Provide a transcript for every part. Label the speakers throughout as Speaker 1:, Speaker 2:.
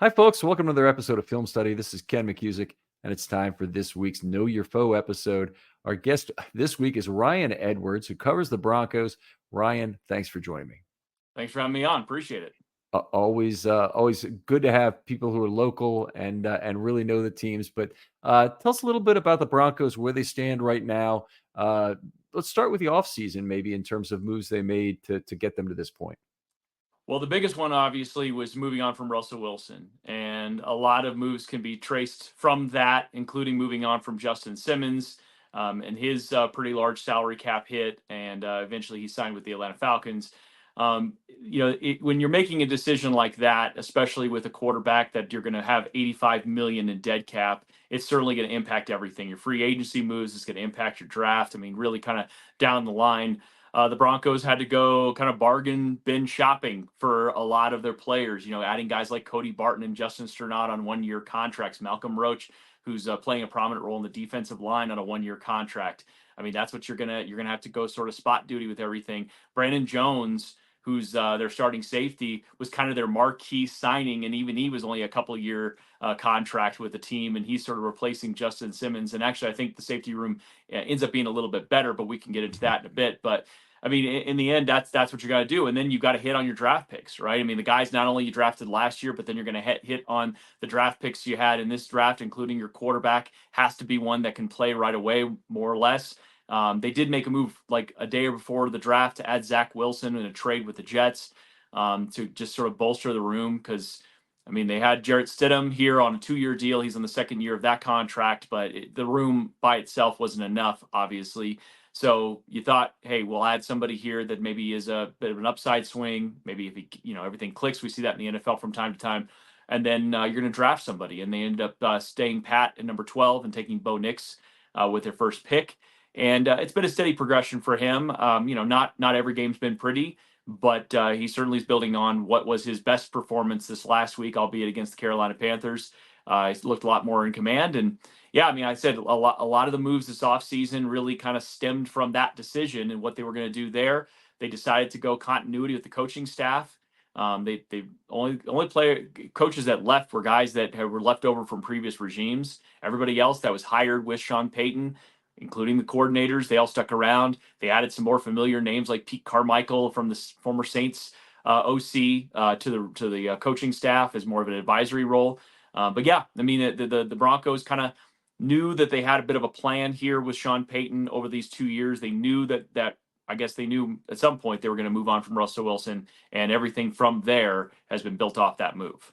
Speaker 1: Hi, folks. Welcome to another episode of Film Study. This is Ken McCusick, and it's time for this week's Know Your Foe episode. Our guest this week is Ryan Edwards, who covers the Broncos. Ryan, thanks for joining me.
Speaker 2: Thanks for having me on. Appreciate it.
Speaker 1: Always good to have people who are local and really know the teams. But tell us a little bit about the Broncos, where they stand right now. Let's start with the offseason, maybe in terms of moves they made to get them to this point.
Speaker 2: Well, the biggest one obviously was moving on from Russell Wilson, and a lot of moves can be traced from that, including moving on from Justin Simmons and his pretty large salary cap hit, and eventually he signed with the Atlanta Falcons. When you're making a decision like that, especially with a quarterback that you're going to have 85 million in dead cap, it's certainly going to impact everything. Your free agency moves is going to impact your draft. I mean, really kind of down the line. The Broncos had to go kind of bargain bin shopping for a lot of their players, adding guys like Cody Barton and Justin Sternad on 1-year contracts, Malcolm Roach, who's playing a prominent role in the defensive line on a 1-year contract. I mean, that's what you're gonna have to go sort of spot duty with everything. Brandon Jones, who's their starting safety, was kind of their marquee signing, and even he was only a couple year contract with the team, and he's sort of replacing Justin Simmons. And actually, I think the safety room ends up being a little bit better, but we can get into that in a bit. But I mean, in the end, that's what you got to do, and then you got to hit on your draft picks, right? I mean, the guys not only you drafted last year, but then you're going to hit on the draft picks you had in this draft, including your quarterback has to be one that can play right away, more or less. They did make a move like a day before the draft to add Zach Wilson in a trade with the Jets to just sort of bolster the room because. I mean, they had Jarrett Stidham here on a 2-year deal. He's on the second year of that contract, but the room by itself wasn't enough, obviously. So you thought, hey, we'll add somebody here that maybe is a bit of an upside swing. Maybe if everything clicks, we see that in the NFL from time to time. And then you're going to draft somebody, and they end up staying pat at number 12 and taking Bo Nix with their first pick. And it's been a steady progression for him. Not every game's been pretty, but he certainly is building on what was his best performance this last week, albeit against the Carolina Panthers. He's looked a lot more in command, and yeah, I mean, I said a lot of the moves this offseason really kind of stemmed from that decision and what they were going to do there. They decided to go continuity with the coaching staff. They only player coaches that left were guys that were left over from previous regimes. Everybody else that was hired with Sean Payton, including the coordinators, they all stuck around. They added some more familiar names like Pete Carmichael from the former Saints OC to the coaching staff as more of an advisory role. But yeah, I mean, the Broncos kind of knew that they had a bit of a plan here with Sean Payton over these 2 years. They knew that I guess they knew at some point they were going to move on from Russell Wilson, and everything from there has been built off that move.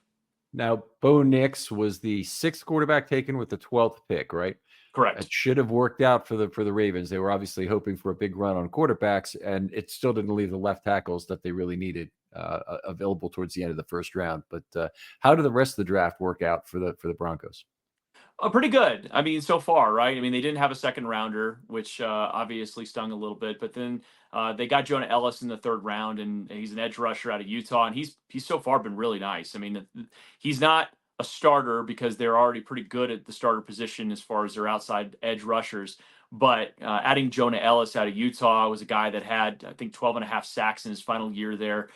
Speaker 1: Now, Bo Nix was the 6th quarterback taken with the 12th pick, right?
Speaker 2: Correct.
Speaker 1: It should have worked out for the Ravens. They were obviously hoping for a big run on quarterbacks, and it still didn't leave the left tackles that they really needed available towards the end of the first round. But how did the rest of the draft work out for the Broncos?
Speaker 2: Pretty good. I mean, so far, right? I mean, they didn't have a second rounder, which obviously stung a little bit. But then they got Jonah Ellis in the 3rd round, and he's an edge rusher out of Utah, and he's so far been really nice. I mean, he's not a starter because they're already pretty good at the starter position as far as their outside edge rushers. But adding Jonah Ellis out of Utah was a guy that had, I think, 12 and a half sacks in his final year there.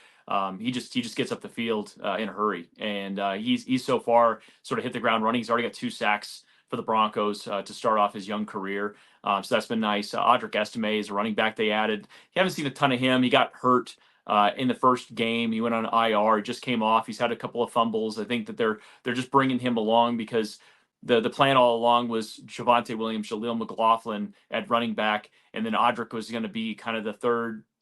Speaker 2: He just gets up the field in a hurry, and he's so far sort of hit the ground running. He's already got 2 sacks for the Broncos to start off his young career, so that's been nice. Audric Estime is a running back they added. You haven't seen a ton of him. He got hurt in the first game. He went on IR. He just came off. He's had a couple of fumbles. I think that they're just bringing him along because the plan all along was Javonte Williams, Jaleel McLaughlin at running back, and then Audric was going to be kind of the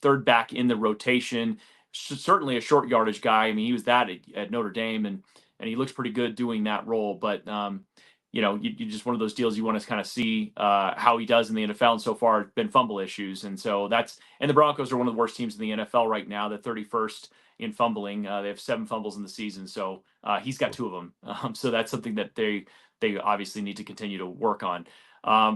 Speaker 2: third back in the rotation. Certainly a short yardage guy. I mean, he was that at Notre Dame, and he looks pretty good doing that role. But you just one of those deals you want to kind of see how he does in the NFL. And so far, it's been fumble issues, and so and the Broncos are one of the worst teams in the NFL right now. They're 31st in fumbling. They have 7 fumbles in the season, so he's got 2 of them. So that's something that they obviously need to continue to work on.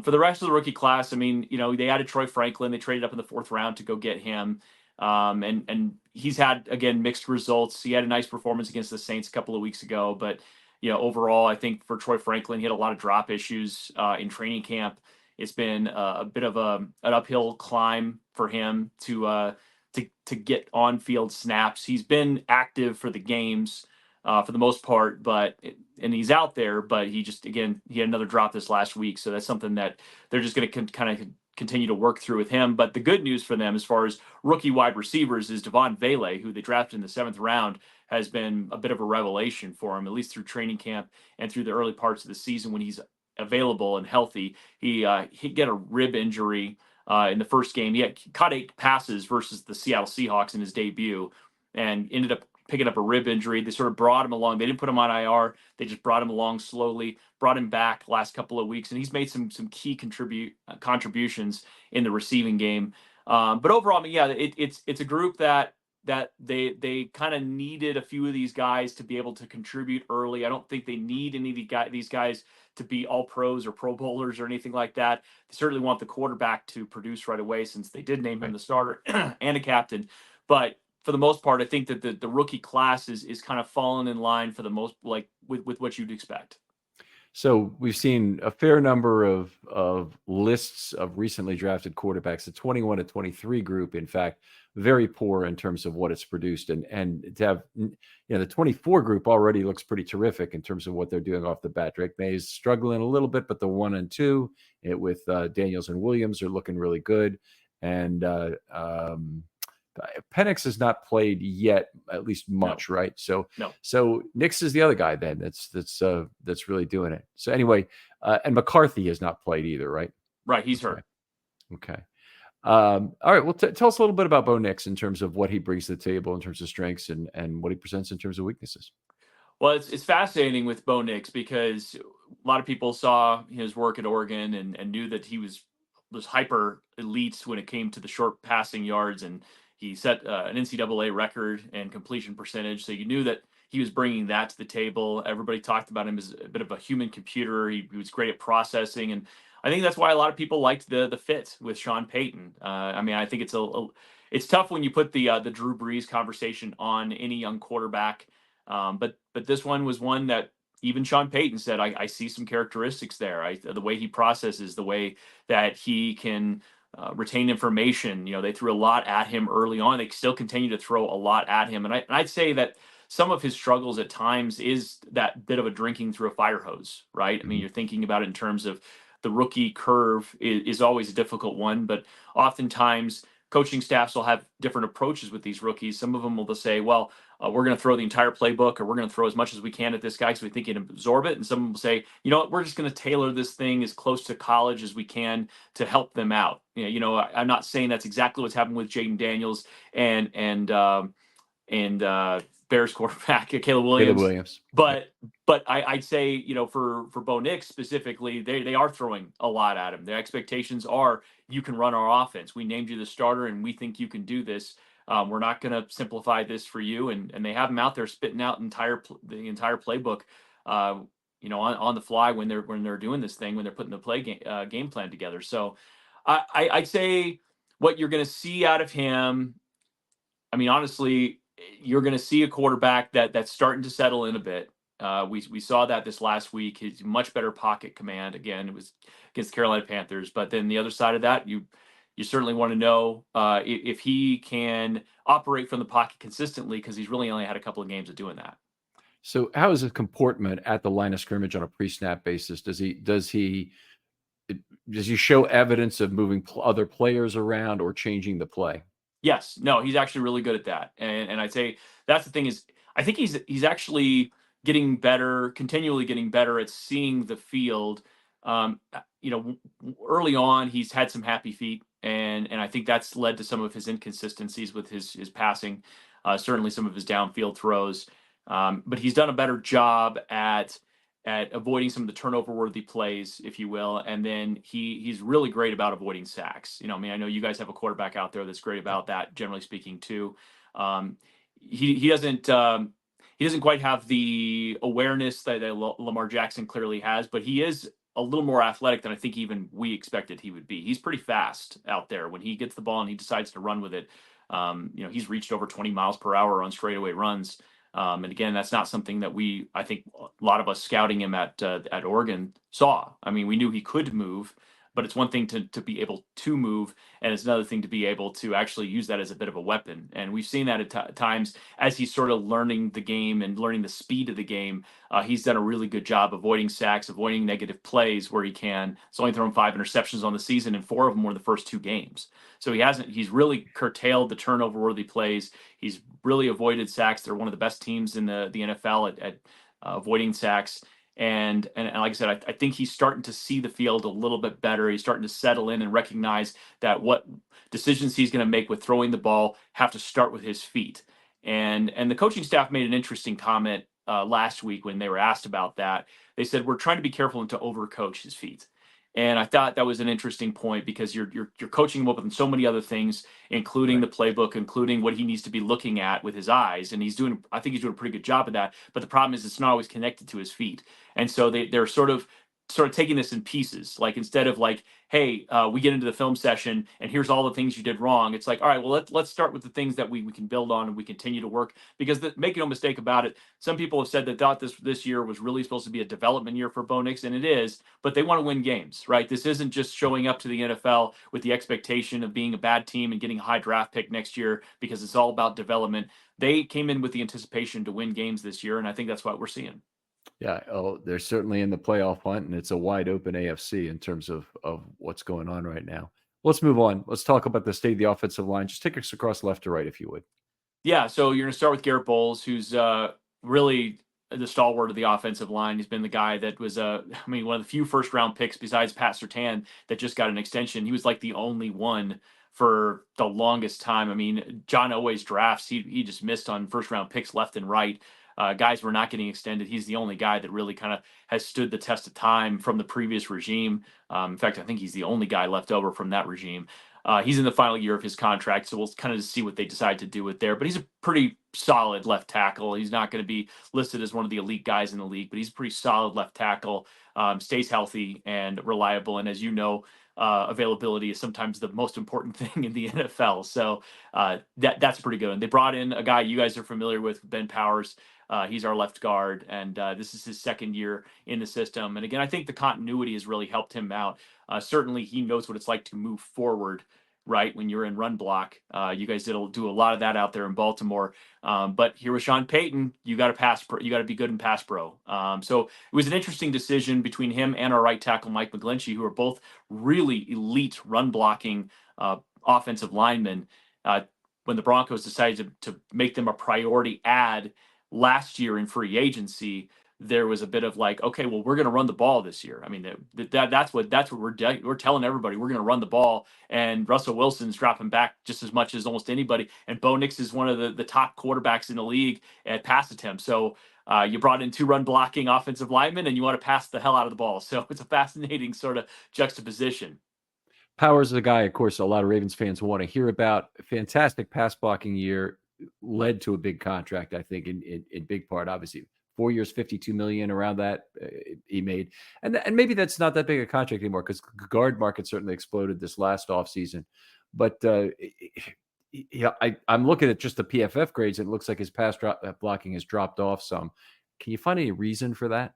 Speaker 2: For the rest of the rookie class, I mean, they added Troy Franklin. They traded up in the 4th round to go get him. And he's had, again, mixed results. He had a nice performance against the Saints a couple of weeks ago, but overall, I think for Troy Franklin, he had a lot of drop issues in training camp. It's been a bit of an uphill climb for him to get on field snaps. He's been active for the games, for the most part, and he's out there, but he had another drop this last week, so that's something that they're just going to kind of continue to work through with him. But the good news for them as far as rookie wide receivers is Devon Vele, who they drafted in the 7th round, has been a bit of a revelation for him, at least through training camp and through the early parts of the season when he's available and healthy. He get a rib injury in the first game. He had caught 8 passes versus the Seattle Seahawks in his debut, and ended up picking up a rib injury. They sort of brought him along. They didn't put him on IR. They just brought him along slowly, brought him back last couple of weeks, and he's made some key contributions in the receiving game. But overall, I mean, yeah, it's a group that they kind of needed a few of these guys to be able to contribute early. I don't think they need any of these guys to be all pros or pro bowlers or anything like that. They certainly want the quarterback to produce right away, since they did name him
Speaker 1: Right.
Speaker 2: the starter and a captain. But for the most part, I think that the rookie class is kind of fallen in line for the most, like with what you'd expect.
Speaker 1: So we've seen a fair number of lists of recently drafted quarterbacks. The 21 to 23 group, in fact, very poor in terms of what it's produced, and to have the 24 group already looks pretty terrific in terms of what they're doing off the bat. Drake May is struggling a little bit, but the 1 and 2 with Daniels and Williams are looking really good, and Penix has not played yet, at least
Speaker 2: No,
Speaker 1: much, right? So
Speaker 2: no,
Speaker 1: Nix is the other guy then that's really doing it. So anyway, and McCarthy has not played either, right?
Speaker 2: right. He's
Speaker 1: Okay,
Speaker 2: hurt.
Speaker 1: okay. All right. Well, tell us a little bit about Bo Nix in terms of what he brings to the table in terms of strengths and what he presents in terms of weaknesses.
Speaker 2: Well, it's fascinating with Bo Nix because a lot of people saw his work at Oregon and knew that he was hyper elite when it came to the short passing yards, and he set an NCAA record and completion percentage. So you knew that he was bringing that to the table. Everybody talked about him as a bit of a human computer. He was great at processing, and I think that's why a lot of people liked the fit with Sean Payton. I mean, I think it's tough when you put the Drew Brees conversation on any young quarterback, but this one was one that even Sean Payton said, I see some characteristics there. The way he processes, the way that he can retain information. They threw a lot at him early on. They still continue to throw a lot at him. And I'd say that some of his struggles at times is that bit of a drinking through a fire hose, right? I mean,
Speaker 1: Mhm.
Speaker 2: you're thinking about it in terms of the rookie curve is always a difficult one, but oftentimes coaching staffs will have different approaches with these rookies. Some of them will just say, well, we're going to throw the entire playbook, or we're going to throw as much as we can at this guy because we think he can absorb it. And some will say, you know what, we're just going to tailor this thing as close to college as we can to help them out. I'm not saying that's exactly what's happened with Jaden Daniels and Bears quarterback Caleb
Speaker 1: Caleb
Speaker 2: Williams.
Speaker 1: Williams. Right.
Speaker 2: But I'd say, for Bo Nix specifically, they are throwing a lot at him. Their expectations are, you can run our offense. We named you the starter, and we think you can do this. We're not going to simplify this for you, and they have him out there spitting out the entire playbook, on the fly when they're doing this thing, when they're putting the game plan together. So I'd say what you're going to see out of him, I mean, honestly, you're going to see a quarterback that's starting to settle in a bit. We saw that this last week. His much better pocket command. Again, it was against the Carolina Panthers. But then the other side of that, you certainly want to know if he can operate from the pocket consistently, because he's really only had a couple of games of doing that.
Speaker 1: So how is his comportment at the line of scrimmage on a pre-snap basis? Does he show evidence of moving other players around or changing the play?
Speaker 2: Yes, no, he's actually really good at that, and I'd say that's the thing is, I think he's actually getting better, continually getting better at seeing the field. Early on, he's had some happy feet, and I think that's led to some of his inconsistencies with his passing, certainly some of his downfield throws. But he's done a better job at avoiding some of the turnover worthy plays, if you will. And then he's really great about avoiding sacks. I mean, I know you guys have a quarterback out there that's great about that, generally speaking, too. Um, he doesn't quite have the awareness that Lamar Jackson clearly has, but he is a little more athletic than I think even we expected he would be. He's pretty fast out there when he gets the ball and he decides to run with it. He's reached over 20 miles per hour on straightaway runs. And again, that's not something that I think a lot of us scouting him at Oregon saw. I mean, we knew he could move, but it's one thing to be able to move, and it's another thing to be able to actually use that as a bit of a weapon. And we've seen that at times as he's sort of learning the game and learning the speed of the game. He's done a really good job avoiding sacks, avoiding negative plays where he can. He's only thrown 5 interceptions on the season, and 4 of them were the first 2 games. So he's really curtailed the turnover worthy plays. He's really avoided sacks. They're one of the best teams in the NFL at avoiding sacks. And like I said, I think he's starting to see the field a little bit better. He's starting to settle in and recognize that what decisions he's going to make with throwing the ball have to start with his feet. And the coaching staff made an interesting comment last week when they were asked about that. They said we're trying to be careful and to overcoach his feet. And I thought that was an interesting point because you're coaching him up on so many other things, including
Speaker 1: Right.
Speaker 2: the playbook, including what he needs to be looking at with his eyes. And I think he's doing a pretty good job of that. But the problem is it's not always connected to his feet. And so they're sort of taking this in pieces. Like instead of like, hey, we get into the film session and here's all the things you did wrong. It's like, all right, well let's start with the things that we can build on and we continue to work. Because make no mistake about it, some people have said that thought this year was really supposed to be a development year for Bo Nix, and it is. But they want to win games, right? This isn't just showing up to the NFL with the expectation of being a bad team and getting a high draft pick next year because it's all about development. They came in with the anticipation to win games this year, and I think that's what we're seeing.
Speaker 1: Yeah, oh, they're certainly in the playoff hunt, and it's a wide open AFC in terms of what's going on right now. Let's move on. Let's talk about the state of the offensive line. Just take us across left to right, if you would.
Speaker 2: Yeah, so you're going to start with Garrett Bowles, who's really the stalwart of the offensive line. He's been the guy that was, I mean, one of the few first round picks besides Pat Surtain that just got an extension. He was like the only one for the longest time. I mean, John Elway's drafts, he just missed on first round picks left and right. Guys were not getting extended. He's the only guy that really kind of has stood the test of time from the previous regime. In fact, I think he's the only guy left over from that regime. He's in the final year of his contract, so we'll kind of see what they decide to do with there. But he's a pretty solid left tackle. He's not going to be listed as one of the elite guys in the league, but he's a pretty solid left tackle. Stays healthy and reliable, and as you know, availability is sometimes the most important thing in the NFL. So that's pretty good. And they brought in a guy you guys are familiar with, Ben Powers. He's our left guard, and this is his second year in the system. And again, I think the continuity has really helped him out. Certainly, he knows what it's like to move forward, right? When you're in run block, you guys do a lot of that out there in Baltimore. But here with Sean Payton, you got to you got to be good in pass pro. So it was an interesting decision between him and our right tackle Mike McGlinchey, who are both really elite run blocking offensive linemen. When the Broncos decided to make them a priority ad last year in free agency, there was a bit of like, okay, well, we're going to run the ball this year. I mean, that's what we're telling everybody. We're going to run the ball, and Russell Wilson's dropping back just as much as almost anybody. And Bo Nix is one of the top quarterbacks in the league at pass attempts. So you brought in 2 run blocking offensive linemen, and you want to pass the hell out of the ball. So it's a fascinating sort of juxtaposition.
Speaker 1: Powers is a guy, of course, a lot of Ravens fans want to hear about. Fantastic pass blocking year, led to a big contract, I think, in big part, obviously. 4 years, 52 million around that he made. And maybe that's not that big a contract anymore because guard market certainly exploded this last offseason. But yeah, I'm looking at just the PFF grades. It looks like his blocking has dropped off some. Can you find any reason for that?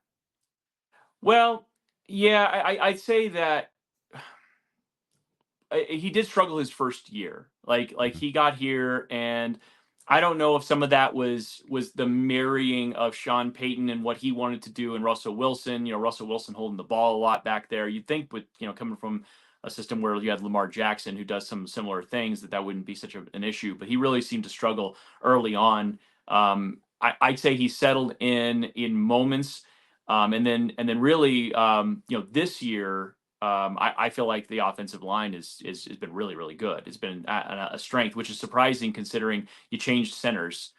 Speaker 2: Well, yeah, I'd say that he did struggle his first year. Like
Speaker 1: Mhm.
Speaker 2: he got here, and I don't know if some of that was the marrying of Sean Payton and what he wanted to do, and Russell Wilson. You know, Russell Wilson holding the ball a lot back there. You'd think with coming from a system where you had Lamar Jackson who does some similar things that wouldn't be such an issue. But he really seemed to struggle early on. I'd say he settled in moments, and then really this year I feel like the offensive line is has been really really good. It's been a strength, which is surprising considering you changed centers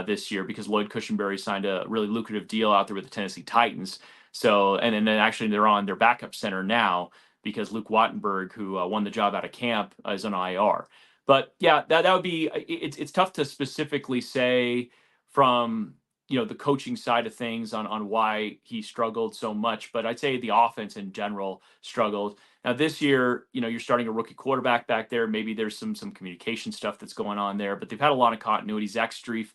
Speaker 2: this year because Lloyd Cushenberry signed a really lucrative deal out there with the Tennessee Titans. So and then actually they're on their backup center now because Luke Wattenberg, who won the job out of camp, is on IR. But yeah, that would be it's tough to specifically say from the coaching side of things on why he struggled so much, but I'd say the offense in general struggled. Now this year, you're starting a rookie quarterback back there. Maybe there's some communication stuff that's going on there, but they've had a lot of continuity. Zach Streif,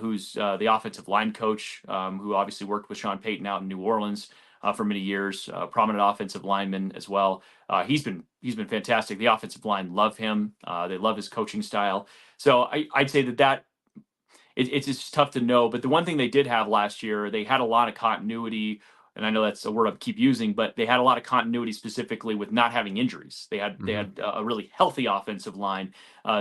Speaker 2: who's the offensive line coach, who obviously worked with Sean Payton out in New Orleans, for many years, prominent offensive lineman as well. He's been fantastic. The offensive line love him. They love his coaching style. So I'd say that it's just tough to know. But the one thing they did have last year, they had a lot of continuity. And I know that's a word I keep using, but they had a lot of continuity specifically with not having injuries. They had a really healthy offensive line.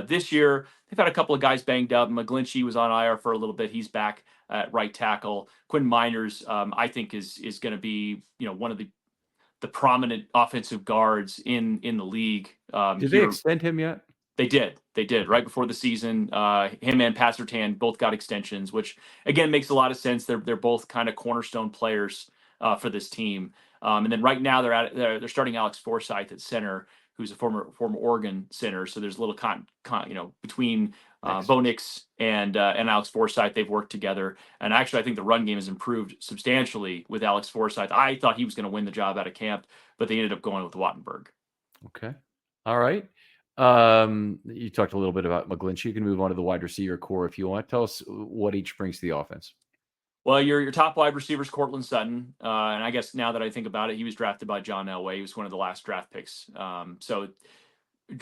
Speaker 2: This year, they've had a couple of guys banged up. McGlinchey was on IR for a little bit. He's back at right tackle. Quinn Miners, I think, is going to be one of the prominent offensive guards in the league
Speaker 1: Did they
Speaker 2: here.
Speaker 1: extend him yet?
Speaker 2: They did. They did
Speaker 1: Okay.
Speaker 2: right before the season. Him and Pastertan both got extensions, which again makes a lot of sense. They're both kind of cornerstone players for this team. And then right now they're starting Alex Forsyth at center, who's a former Oregon center. So there's a little between
Speaker 1: Nice.
Speaker 2: Bo Nix and Alex Forsyth. They've worked together, and actually I think the run game has improved substantially with Alex Forsyth. I thought he was going to win the job out of camp, but they ended up going with Wattenberg.
Speaker 1: Okay. All right. You talked a little bit about McGlinchey. You can move on to the wide receiver core if you want. Tell us what each brings to the offense.
Speaker 2: Well, your top wide receivers, Cortland Sutton, and I guess now that I think about it, he was drafted by John Elway. He was one of the last draft picks. So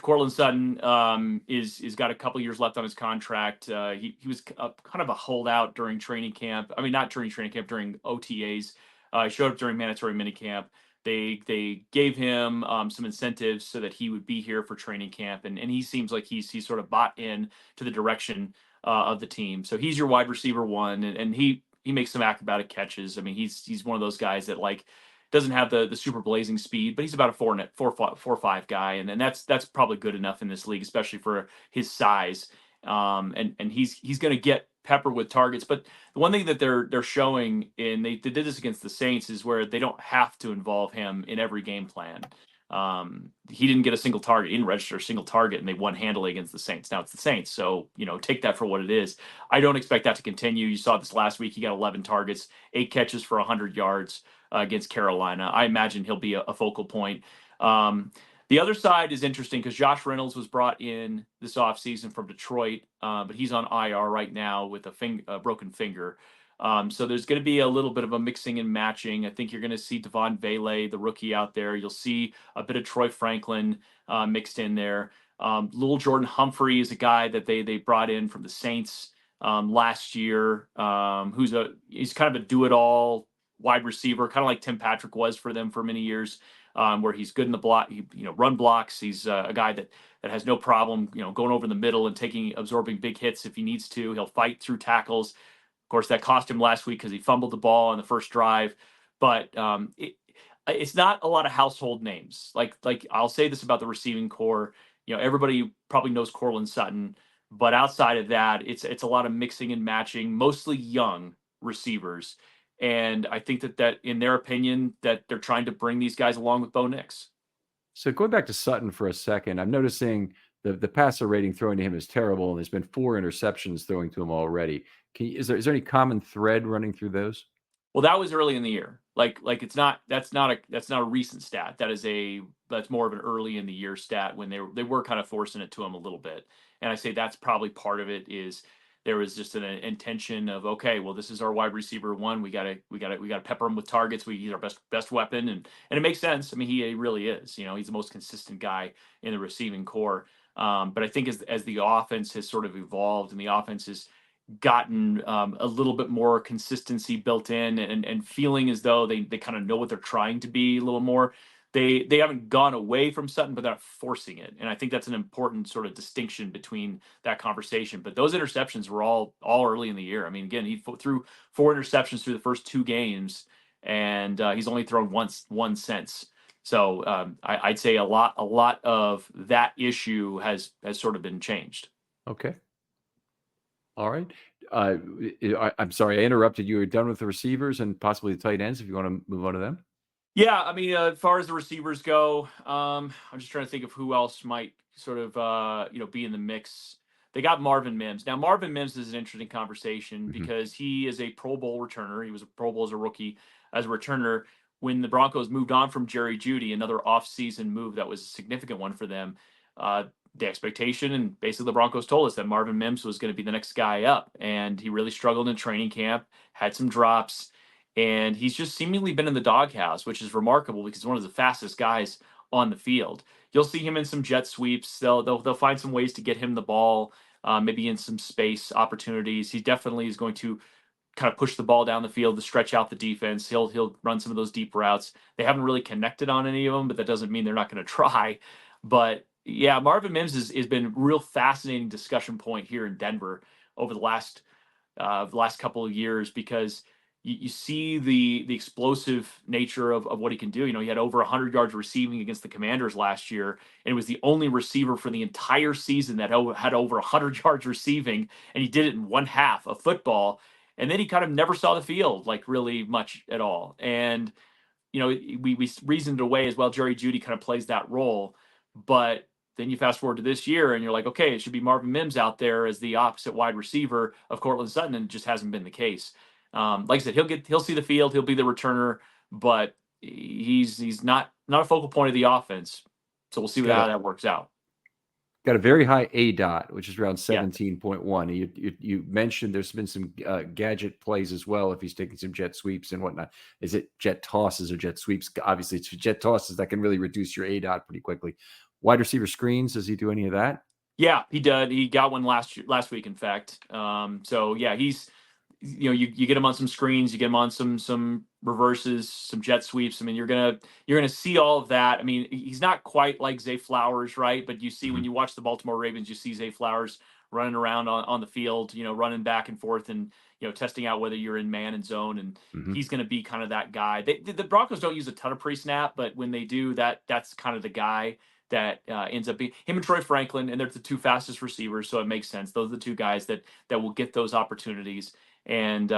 Speaker 2: Cortland Sutton is got a couple years left on his contract. He was kind of a holdout during training camp. I mean, not during training camp, during OTAs. He showed up during mandatory minicamp. They gave him some incentives so that he would be here for training camp, and he seems like he's sort of bought in to the direction of the team. So he's your wide receiver one, and he makes some acrobatic catches. I mean, he's one of those guys that like doesn't have the super blazing speed, but he's about a 4.5 guy, and then that's probably good enough in this league, especially for his size. And he's going to get peppered with targets. But the one thing that they're showing, and they did this against the Saints, is where they don't have to involve him in every game plan. He didn't get a single target, he didn't register a single target, and they won handily against the Saints. Now it's the Saints, so take that for what it is. I don't expect that to continue. You saw this last week; he got 11 targets, 8 catches for 100 yards against Carolina. I imagine he'll be a focal point. The other side is interesting because Josh Reynolds was brought in this offseason from Detroit, but he's on IR right now with a broken finger. So there's going to be a little bit of a mixing and matching. I think you're going to see Devon Vele, the rookie, out there. You'll see a bit of Troy Franklin mixed in there. Little Jordan Humphrey is a guy that they brought in from the Saints last year, he's kind of a do-it-all wide receiver, kind of like Tim Patrick was for them for many years, where he's good in the block, run blocks. He's a guy that has no problem, going over the middle and absorbing big hits if he needs to. He'll fight through tackles. Of course, that cost him last week because he fumbled the ball on the first drive. But it's not a lot of household names. Like I'll say this about the receiving core. Everybody probably knows Cortland Sutton, but outside of that, it's a lot of mixing and matching, mostly young receivers. And I think that in their opinion, that they're trying to bring these guys along with Bo Nix.
Speaker 1: So going back to Sutton for a second, I'm noticing the passer rating throwing to him is terrible, and there's been 4 interceptions throwing to him already. Is there any common thread running through those?
Speaker 2: Well, that was early in the year. Like that's not a recent stat. That's more of an early in the year stat when they were kind of forcing it to him a little bit. And I say that's probably part of it is there was just an intention of, okay, well, this is our wide receiver one. We gotta pepper him with targets. He's our best weapon, and it makes sense. I mean, he really is. He's the most consistent guy in the receiving core. But I think as the offense has sort of evolved and the offense has gotten a little bit more consistency built in, and feeling as though they kind of know what they're trying to be a little more. They haven't gone away from Sutton, but they're not forcing it. And I think that's an important sort of distinction between that conversation. But those interceptions were all early in the year. I mean, again, he threw 4 interceptions through the first 2 games, and he's only thrown one since. So I'd say a lot of that issue has sort of been changed.
Speaker 1: Okay. All right. I'm sorry I interrupted you. You're done with the receivers and possibly the tight ends if you want to move on to them.
Speaker 2: Yeah, I mean, as far as the receivers go, I'm just trying to think of who else might sort of be in the mix. They got Marvin Mims. Now, Marvin Mims is an interesting conversation
Speaker 1: Mhm.
Speaker 2: because he is a Pro Bowl returner. He was a Pro Bowl as a rookie, as a returner. When the Broncos moved on from Jerry Jeudy, another off-season move that was a significant one for them, uh, the expectation and basically the Broncos told us that Marvin Mims was going to be the next guy up, and he really struggled in training camp, had some drops, and he's just seemingly been in the doghouse, which is remarkable because he's one of the fastest guys on the field. You'll see him in some jet sweeps. They'll find some ways to get him the ball, maybe in some space opportunities. He definitely is going to kind of push the ball down the field to stretch out the defense. He'll run some of those deep routes. They haven't really connected on any of them, but that doesn't mean they're not going to try. But yeah, Marvin Mims has been a real fascinating discussion point here in Denver over the last couple of years because you see the explosive nature of what he can do. You know, he had over 100 yards receiving against the Commanders last year, and was the only receiver for the entire season that had over 100 yards receiving, and he did it in one half of football. And then he kind of never saw the field like really much at all. And you know, we reasoned away as well. Jerry Jeudy kind of plays that role, but then you fast forward to this year, and you're like, okay, it should be Marvin Mims out there as the opposite wide receiver of Cortland Sutton, and it just hasn't been the case. Like I said, he'll see the field, he'll be the returner, but he's not a focal point of the offense. So we'll see
Speaker 1: He's got
Speaker 2: how
Speaker 1: a
Speaker 2: that works out.
Speaker 1: got a very high A dot, which is around
Speaker 2: Yeah.
Speaker 1: 17.1. You mentioned there's been some gadget plays as well. If he's taking some jet sweeps and whatnot, is it jet tosses or jet sweeps? Obviously, it's jet tosses that can really reduce your A dot pretty quickly. Wide receiver screens, does he do any of that?
Speaker 2: Yeah, he did. He got one last week, in fact. So yeah, he's you get him on some screens, you get him on some reverses, some jet sweeps. I mean, you're gonna see all of that. I mean, he's not quite like Zay Flowers, right? But you see when
Speaker 1: Mhm,
Speaker 2: you watch the Baltimore Ravens, you see Zay Flowers running around on the field, running back and forth and testing out whether you're in man and zone, and
Speaker 1: mhm.
Speaker 2: he's going to be kind of that guy. The Broncos don't use a ton of pre-snap, but when they do, that's kind of the guy that ends up being him and Troy Franklin, and they're the two fastest receivers, so it makes sense. Those are the two guys that will get those opportunities. And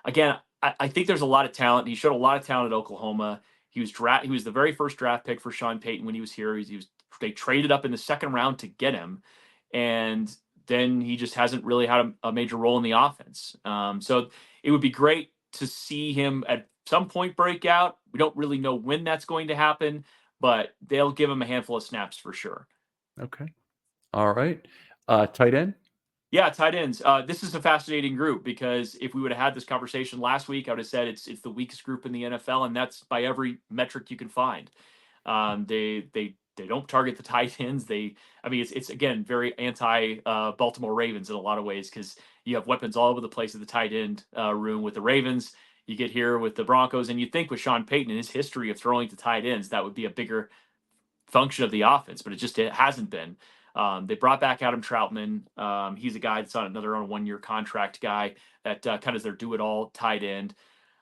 Speaker 2: again, I think there's a lot of talent. He showed a lot of talent at Oklahoma. He was the very first draft pick for Sean Payton when he was here. They traded up in the second round to get him, and then he just hasn't really had a major role in the offense. So it would be great to see him at some point break out. We don't really know when that's going to happen, but they'll give him a handful of snaps for sure.
Speaker 1: Okay. All right. Tight end?
Speaker 2: Yeah, tight ends. This is a fascinating group because if we would have had this conversation last week, I would have said it's the weakest group in the NFL, and that's by every metric you can find. They don't target the tight ends. I mean, it's again very anti Baltimore Ravens in a lot of ways because you have weapons all over the place at the tight end room with the Ravens. You get here with the Broncos, and you think with Sean Payton and his history of throwing to tight ends, that would be a bigger function of the offense, but it hasn't been. They brought back Adam Troutman. He's a guy that's on another on a 1 year contract guy that kind of their do it all tight end.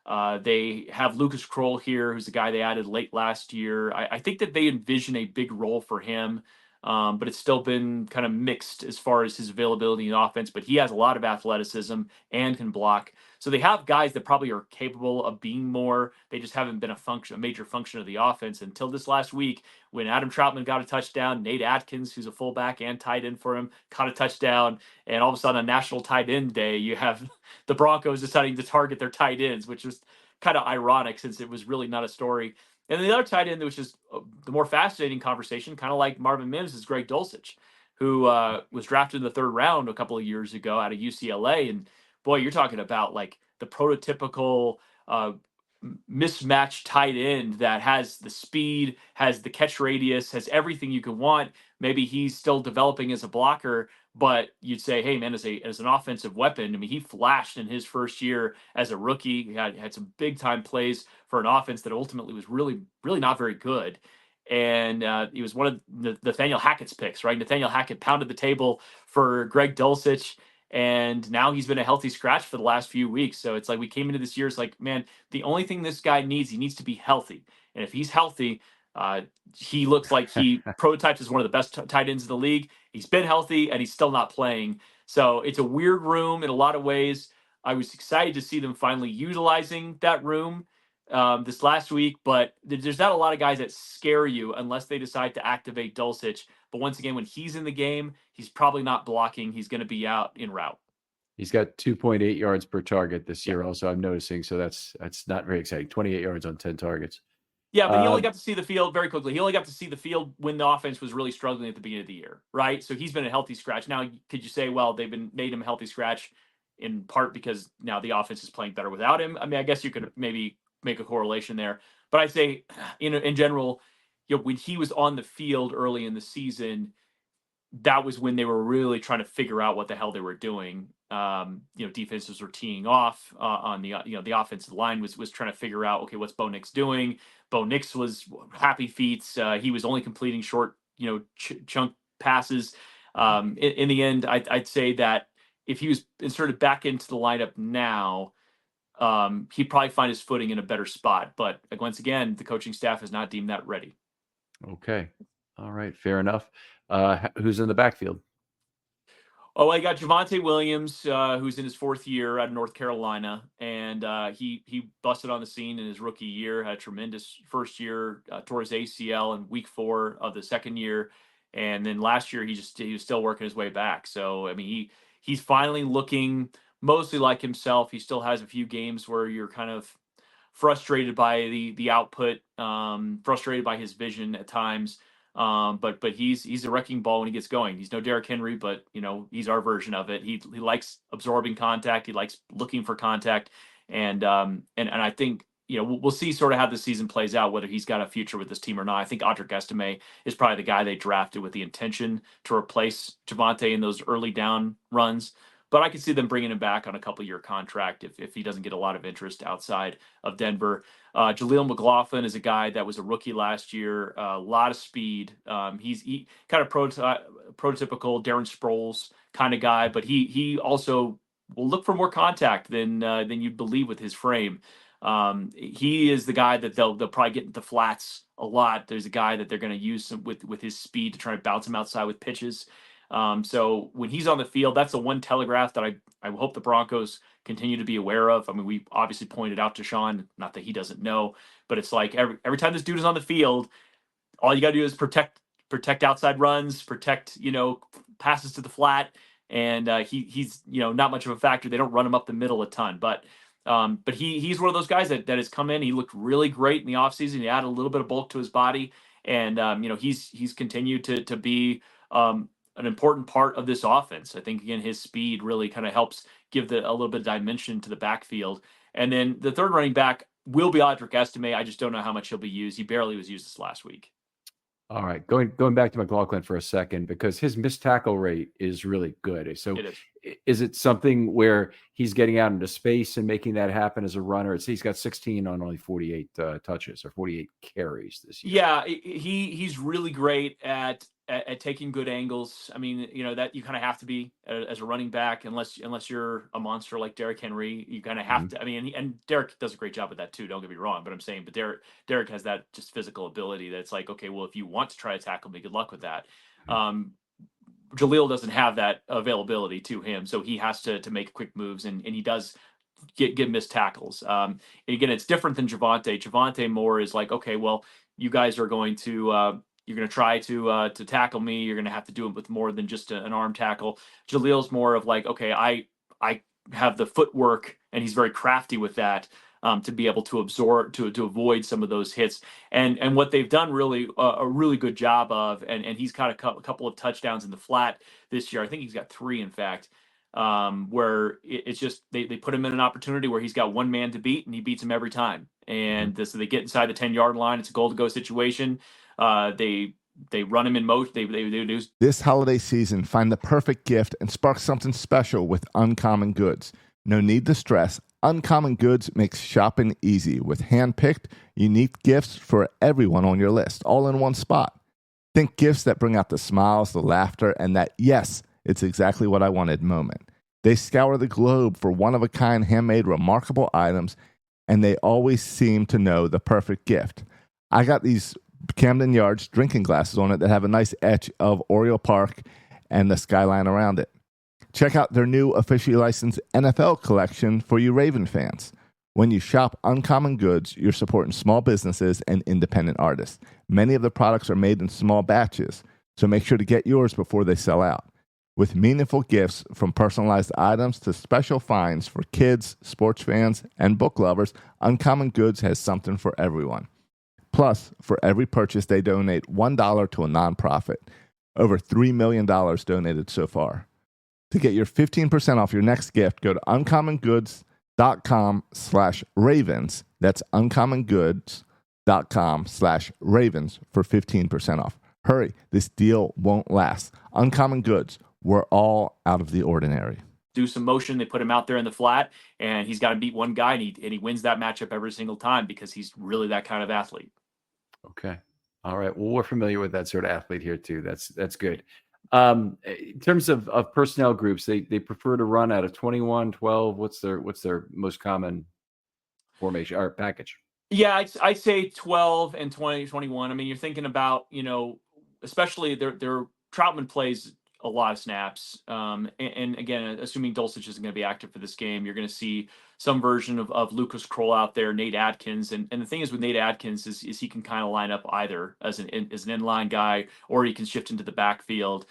Speaker 2: They have Lucas Kroll here, who's the guy they added late last year. I think that they envision a big role for him, but it's still been kind of mixed as far as his availability in offense. But he has a lot of athleticism and can block. So they have guys that probably are capable of being more. They just haven't been a major function of the offense until this last week when Adam Troutman got a touchdown. Nate Atkins, who's a fullback and tight end for him, caught a touchdown. And all of a sudden, on National Tight End Day, you have the Broncos deciding to target their tight ends, which was kind of ironic since it was really not a story. And the other tight end, which is the more fascinating conversation, kind of like Marvin Mims, is Greg Dulcich, who was drafted in the third round a couple of years ago out of UCLA. And boy, you're talking about like the prototypical mismatched tight end that has the speed, has the catch radius, has everything you could want. Maybe he's still developing as a blocker, but you'd say, hey man, as an offensive weapon, I mean, he flashed in his first year as a rookie. He had some big time plays for an offense that ultimately was really not very good. And he was one of Nathaniel Hackett's picks, right? Nathaniel Hackett pounded the table for Greg Dulcich, and now he's been a healthy scratch for the last few weeks. So it's like we came into this year, it's like, man, the only thing this guy needs, he needs to be healthy. And if he's healthy, uh, he looks like he prototypes as one of the best tight ends in the league. He's been healthy and he's still not playing. So it's a weird room in a lot of ways. I was excited to see them finally utilizing that room this last week, but there's not a lot of guys that scare you unless they decide to activate Dulcich. But once again, when he's in the game, he's probably not blocking. He's going to be out in route.
Speaker 1: He's got 2.8 yards per target this
Speaker 2: Yeah.
Speaker 1: year also, I'm noticing, so that's not very exciting. 28 yards on 10 targets.
Speaker 2: Yeah, but he only
Speaker 1: Um,
Speaker 2: got to see the field very quickly. He only got to see the field when the offense was really struggling at the beginning of the year, right? So he's been a healthy scratch. Now, could you say, well, they've been made him a healthy scratch? in part because now the offense is playing better without him. I mean, I guess you could maybe make a correlation there, but I'd say, in general, when he was on the field early in the season, that was when they were really trying to figure out what the hell they were doing. Defenses were teeing off on the the offensive line was trying to figure out, okay, what's Bo Nix doing? Bo Nix was happy feet. He was only completing short, chunk passes. In the end, I'd say that if he was inserted back into the lineup now, he'd probably find his footing in a better spot. But once again, the coaching staff has not deemed that ready.
Speaker 1: Okay. All right. Fair enough. Who's in the backfield?
Speaker 2: Oh, I got Javonte Williams, who's in his fourth year out of North Carolina, and he busted on the scene in his rookie year. Had a tremendous first year, tore his ACL in week 4 of the second year, and then last year he was still working his way back. So I mean he's finally looking mostly like himself. He still has a few games where you're kind of frustrated by the output, frustrated by his vision at times. But he's a wrecking ball when he gets going. He's no Derrick Henry, but he's our version of it. He likes absorbing contact. He likes looking for contact, and I think we'll see sort of how the season plays out, whether he's got a future with this team or not. I think Audric Estime is probably the guy they drafted with the intention to replace Javonte in those early down runs. But I could see them bringing him back on a couple-year contract if he doesn't get a lot of interest outside of Denver. Jaleel McLaughlin is a guy that was a rookie last year, a lot of speed. He's kind of prototypical Darren Sproles kind of guy, but he also will look for more contact than you'd believe with his frame. He is the guy that they'll probably get into flats a lot. There's a guy that they're going to use with his speed to try to bounce him outside with pitches. So when he's on the field, that's the one telegraph that I hope the Broncos continue to be aware of. I mean, we obviously pointed out to Sean, not that he doesn't know, but it's like every time this dude is on the field, all you got to do is protect outside runs, protect passes to the flat, and he's not much of a factor. They don't run him up the middle a ton, but he's one of those guys that has come in. He looked really great in the offseason. He added a little bit of bulk to his body, and he's continued to be an important part of this offense. I think again his speed really kind of helps give a little bit of dimension to the backfield. And then the third running back will be Audric Estime. I just don't know how much he'll be used. He barely was used this last week.
Speaker 1: All right, going back to McLaughlin for a second, because his missed tackle rate is really good. So is it something where he's getting out into space and making that happen as a runner? He's got 16 on only 48 touches or 48 carries this year.
Speaker 2: Yeah, he's really great at taking good angles. I mean, that you kind of have to be as a running back, unless you're a monster like Derrick Henry. You kind of have to. I mean, and Derrick does a great job with that too. Don't get me wrong, but I'm saying, but Derrick has that just physical ability that's like, okay, well, if you want to try to tackle me, good luck with that. Jaleel doesn't have that availability to him, so he has to make quick moves, and he does get missed tackles. Again, it's different than Javonte. Javonte more is like, okay, well, you guys are going to you're going to try to tackle me. You're going to have to do it with more than just an arm tackle. Jaleel's more of like, okay, I have the footwork, and he's very crafty with that to be able to absorb, to avoid some of those hits. And what they've done really a really good job of, and he's got a couple of touchdowns in the flat this year. I think he's got 3, in fact, where it's just they put him in an opportunity where he's got one man to beat, and he beats him every time. And so they get inside the 10-yard line. It's a goal to go situation. They run him in motion. They do.
Speaker 3: This holiday season, find the perfect gift and spark something special with Uncommon Goods. No need to stress. Uncommon Goods makes shopping easy with hand-picked, unique gifts for everyone on your list, all in one spot. Think gifts that bring out the smiles, the laughter, and that, yes, it's exactly what I wanted moment. They scour the globe for one-of-a-kind, handmade, remarkable items, and they always seem to know the perfect gift. I got these Camden Yards drinking glasses on it that have a nice etch of Oriole Park and the skyline around it. Check out their new officially licensed NFL collection for you Raven fans. When you shop Uncommon Goods, you're supporting small businesses and independent artists. Many of the products are made in small batches, so make sure to get yours before they sell out. With meaningful gifts from personalized items to special finds for kids, sports fans, and book lovers, Uncommon Goods has something for everyone. Plus, for every purchase, they donate $1 to a nonprofit. Over $3 million donated so far. To get your 15% off your next gift, go to uncommongoods.com/ravens. That's uncommongoods.com/ravens for 15% off. Hurry, this deal won't last. Uncommon Goods, we're all out of the ordinary.
Speaker 2: Do some motion. They put him out there in the flat, and he's got to beat one guy, and he wins that matchup every single time because he's really that kind of athlete.
Speaker 1: Okay. All right. Well, we're familiar with that sort of athlete here too. That's good. In terms of personnel groups, they prefer to run out of 21, 12. What's their most common formation or package?
Speaker 2: Yeah, I'd say 12 and 20, 21. I mean, you're thinking about, especially their Troutman plays a lot of snaps. And again, assuming Dulcich isn't going to be active for this game, you're going to see some version of Lucas Kroll out there, Nate Atkins. And the thing is with Nate Atkins is he can kind of line up either as an inline guy, or he can shift into the backfield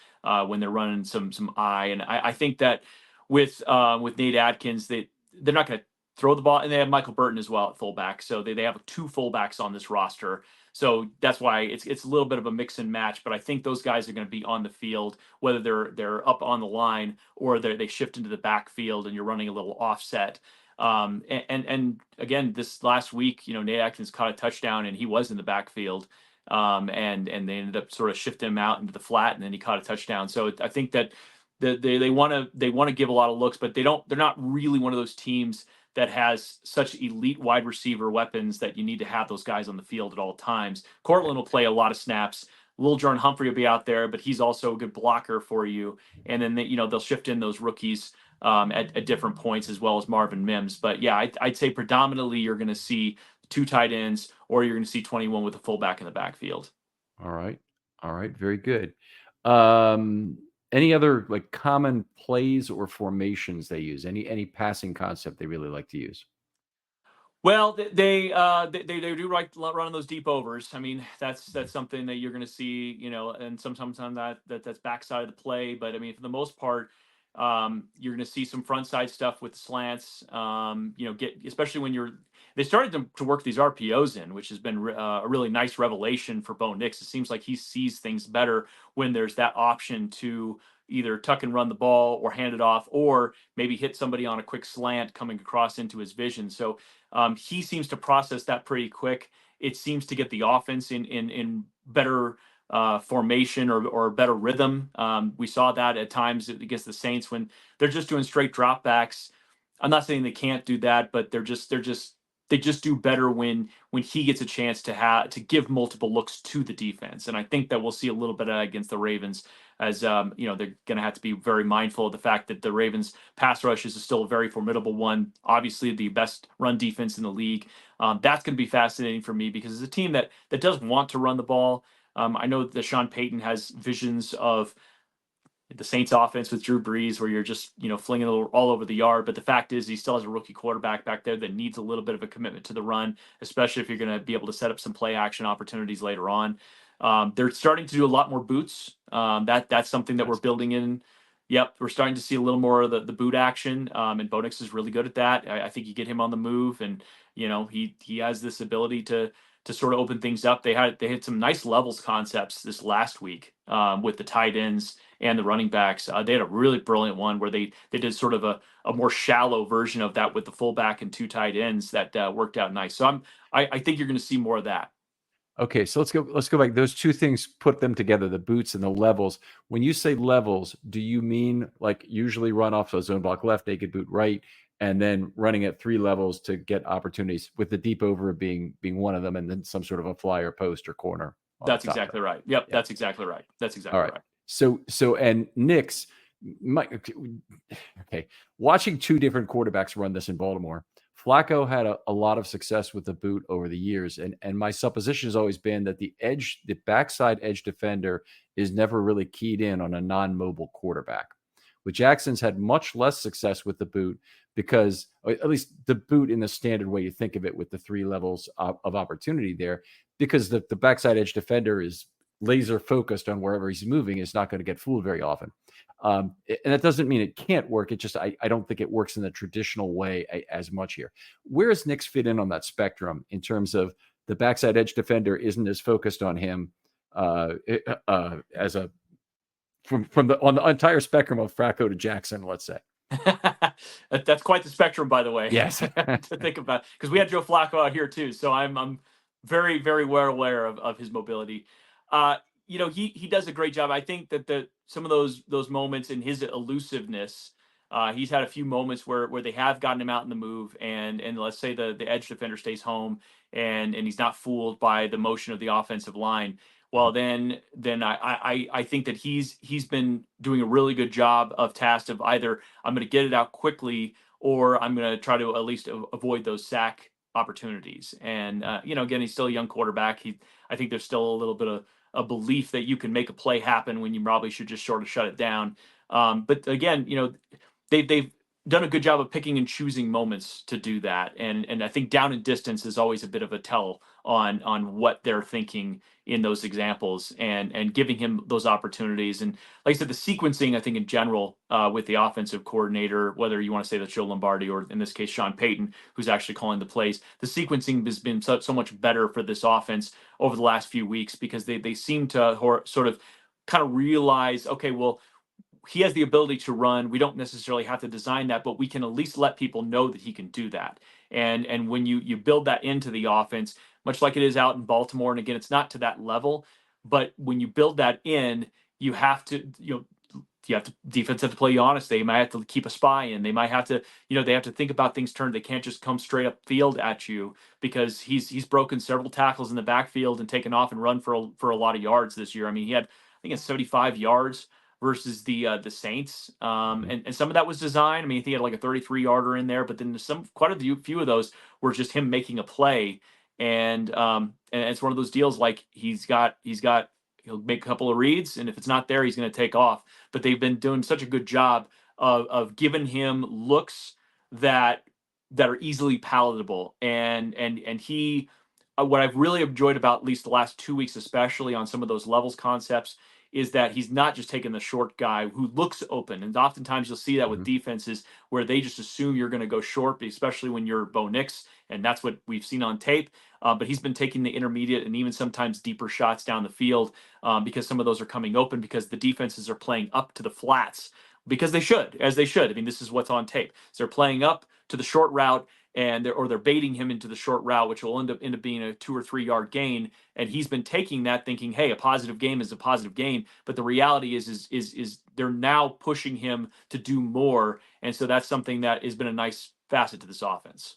Speaker 2: when they're running some eye. And I think that with Nate Atkins, they're not going to throw the ball, and they have Michael Burton as well at fullback. So they have 2 fullbacks on this roster. So that's why it's a little bit of a mix and match. But I think those guys are going to be on the field, whether they're up on the line or they shift into the backfield and you're running a little offset. And again, this last week, Nate Atkins caught a touchdown and he was in the backfield. And they ended up sort of shifting him out into the flat, and then he caught a touchdown. So I think that they want to give a lot of looks, but they're not really one of those teams that has such elite wide receiver weapons that you need to have those guys on the field at all times. Cortland will play a lot of snaps. Lil Jordan Humphrey will be out there, but he's also a good blocker for you. And then they'll shift in those rookies at different points, as well as Marvin Mims. But yeah, I'd say predominantly you're going to see 2 tight ends, or you're going to see 21 with a fullback in the backfield.
Speaker 1: All right. Very good. Any other like common plays or formations they use? Any passing concept they really like to use?
Speaker 2: Well, they do like running those deep overs. I mean, that's something that you're going to see, and sometimes on that's backside of the play. But I mean, for the most part, you're going to see some front side stuff with slants. Especially when they started to work these RPOs in, which has been a really nice revelation for Bo Nix. It seems like he sees things better when there's that option to either tuck and run the ball or hand it off, or maybe hit somebody on a quick slant coming across into his vision. So he seems to process that pretty quick. It seems to get the offense in better formation or better rhythm. We saw that at times against the Saints when they're just doing straight dropbacks. I'm not saying they can't do that, but they just do better when he gets a chance to give multiple looks to the defense. And I think that we'll see a little bit of that against the Ravens, as they're going to have to be very mindful of the fact that the Ravens pass rush is still a very formidable one. Obviously the best run defense in the league. That's going to be fascinating for me because it's a team that does want to run the ball. I know that Sean Payton has visions of the Saints offense with Drew Brees where you're just, flinging all over the yard. But the fact is he still has a rookie quarterback back there that needs a little bit of a commitment to the run, especially if you're going to be able to set up some play action opportunities later on. They're starting to do a lot more boots. That's something that we're building in. Yep, we're starting to see a little more of the boot action, and Bo Nix is really good at that. I think you get him on the move, and he has this ability to sort of open things up. They had some nice levels concepts this last week with the tight ends and the running backs. They had a really brilliant one where they did sort of a more shallow version of that with the fullback and 2 tight ends that worked out nice. So I think you're going to see more of that.
Speaker 1: Okay, so let's go back. Those 2 things, put them together, the boots and the levels. When you say levels, do you mean like usually run off a zone block left, naked boot right, and then running at 3 levels to get opportunities, with the deep over being one of them, and then some sort of a flyer post or corner?
Speaker 2: That's exactly right. Yep, yeah. That's exactly right. That's exactly right.
Speaker 1: So and Knicks, watching 2 different quarterbacks run this in Baltimore. Flacco had a lot of success with the boot over the years, and my supposition has always been that the backside edge defender is never really keyed in on a non-mobile quarterback. With Jackson's had much less success with the boot because, at least the boot in the standard way you think of it, with the 3 levels of opportunity there, because the backside edge defender is laser focused on wherever he's moving, is not going to get fooled very often. And that doesn't mean it can't work. It just, I don't think it works in the traditional way as much here. Where does Knicks fit in on that spectrum in terms of the backside edge defender isn't as focused on him as a from the on the entire spectrum of Flacco to Jackson, let's say.
Speaker 2: That's quite the spectrum, by the way.
Speaker 1: Yes.
Speaker 2: To think about, because we had Joe Flacco out here too, so I'm very very well aware of his mobility. He does a great job. I think that some of those moments in his elusiveness, he's had a few moments where they have gotten him out in the move, and let's say the edge defender stays home and he's not fooled by the motion of the offensive line. Well, then I think that he's been doing a really good job of task of either I'm going to get it out quickly or I'm going to try to at least avoid those sack opportunities. And again, he's still a young quarterback. I think there's still a little bit of a belief that you can make a play happen when you probably should just sort of shut it down. But again, they've done a good job of picking and choosing moments to do that. And I think down and distance is always a bit of a tell on what they're thinking in those examples and giving him those opportunities. And like I said, the sequencing, I think in general, with the offensive coordinator, whether you want to say that's Joe Lombardi or in this case, Sean Payton, who's actually calling the plays, the sequencing has been so much better for this offense over the last few weeks because they seem to sort of kind of realize, okay, well, he has the ability to run. We don't necessarily have to design that, but we can at least let people know that he can do that. And when you build that into the offense, much like it is out in Baltimore, and again, it's not to that level, but when you build that in, you have to, defense have to play you honest. They might have to keep a spy in. They might have to, they have to think about things turned. They can't just come straight up field at you because he's broken several tackles in the backfield and taken off and run for a lot of yards this year. I mean, he had, I think it's 75 yards versus the Saints. And some of that was design. I mean, he had like a 33-yarder in there, but then quite a few of those were just him making a play. And it's one of those deals like he'll make a couple of reads, and if it's not there, he's going to take off. But they've been doing such a good job of giving him looks that are easily palatable. And he, what I've really enjoyed about at least the last 2 weeks, especially on some of those levels concepts, is that he's not just taking the short guy who looks open. And oftentimes you'll see that with defenses where they just assume you're going to go short, especially when you're Bo Nix. And that's what we've seen on tape. But he's been taking the intermediate and even sometimes deeper shots down the field because some of those are coming open because the defenses are playing up to the flats because they should, as they should. I mean, this is what's on tape. So they're playing up to the short route and they're baiting him into the short route, which will end up being a 2 or 3 yard gain. And he's been taking that thinking, hey, a positive game is a positive game. But the reality is they're now pushing him to do more. And so that's something that has been a nice facet to this offense.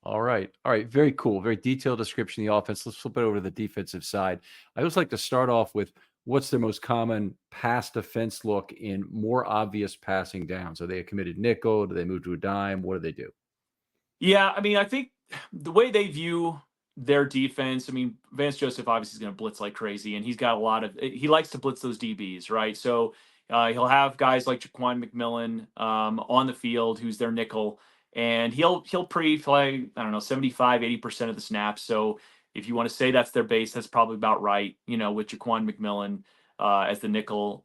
Speaker 1: All right. Very cool. Very detailed description of the offense. Let's flip it over to the defensive side. I always like to start off with what's their most common pass defense look in more obvious passing downs. Are they a committed nickel? Do they move to a dime? What do they do?
Speaker 2: Yeah, I mean, I think the way they view their defense, I mean, Vance Joseph obviously is going to blitz like crazy, and he's got he likes to blitz those DBs, right? So he'll have guys like Jaquan McMillan on the field, who's their nickel, and he'll pre-play, I don't know, 75, 80% of the snaps. So if you want to say that's their base, that's probably about right, with Jaquan McMillan as the nickel.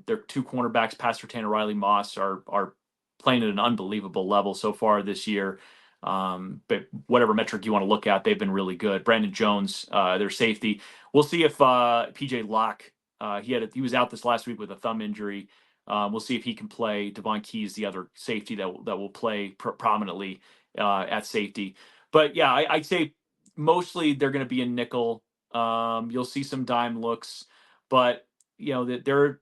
Speaker 2: Their two cornerbacks, Pat Surtain and Riley Moss, are playing at an unbelievable level so far this year. But whatever metric you want to look at, they've been really good. Brandon Jones, their safety. We'll see if PJ Locke, he was out this last week with a thumb injury. We'll see if he can play. Devon Keys, the other safety that will play prominently at safety. But yeah, I'd say mostly they're going to be in nickel. You'll see some dime looks, but they're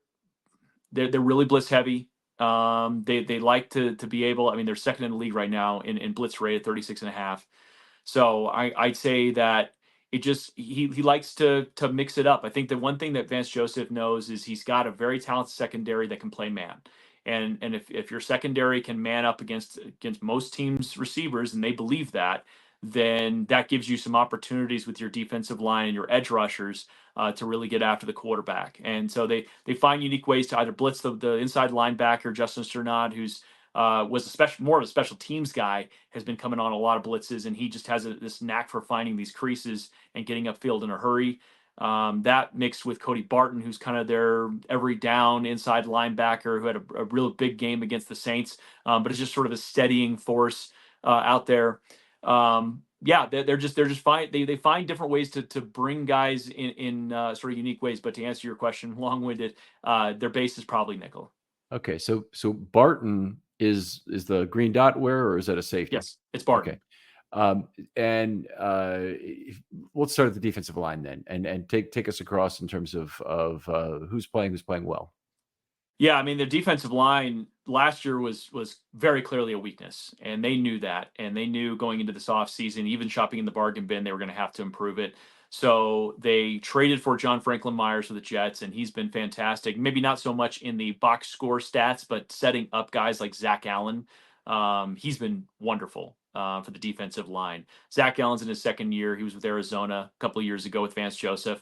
Speaker 2: really blitz heavy. They like to be able. I mean, they're second in the league right now in blitz rate at 36.5. So I'd say that he likes to mix it up. I think the one thing that Vance Joseph knows is he's got a very talented secondary that can play man. And if your secondary can man up against most teams' receivers, and they believe that, then that gives you some opportunities with your defensive line and your edge rushers to really get after the quarterback. And so they find unique ways to either blitz the inside linebacker, Justin Sternad, who's was more of a special teams guy, has been coming on a lot of blitzes, and he just has this knack for finding these creases and getting upfield in a hurry. That mixed with Cody Barton, who's kind of their every down inside linebacker, who had a real big game against the Saints, but is just sort of a steadying force out there. yeah, they're just fine. They find different ways to bring guys in sort of unique ways. But to answer your question, long-winded, their base is probably nickel.
Speaker 1: Okay, so Barton is the green dot wearer, or is that a safety?
Speaker 2: Yes, it's
Speaker 1: Okay.
Speaker 2: Barton.
Speaker 1: And let's start at the defensive line then, and take us across in terms of who's playing well.
Speaker 2: Yeah, I mean the defensive line last year was very clearly a weakness, and they knew that, and they knew going into this offseason, even shopping in the bargain bin, they were going to have to improve it. So they traded for John Franklin Myers for the Jets, and he's been fantastic. Maybe not so much in the box score stats, but setting up guys like Zach Allen. He's been wonderful for the defensive line. Zach Allen's in his second year. He was with Arizona a couple of years ago with Vance Joseph.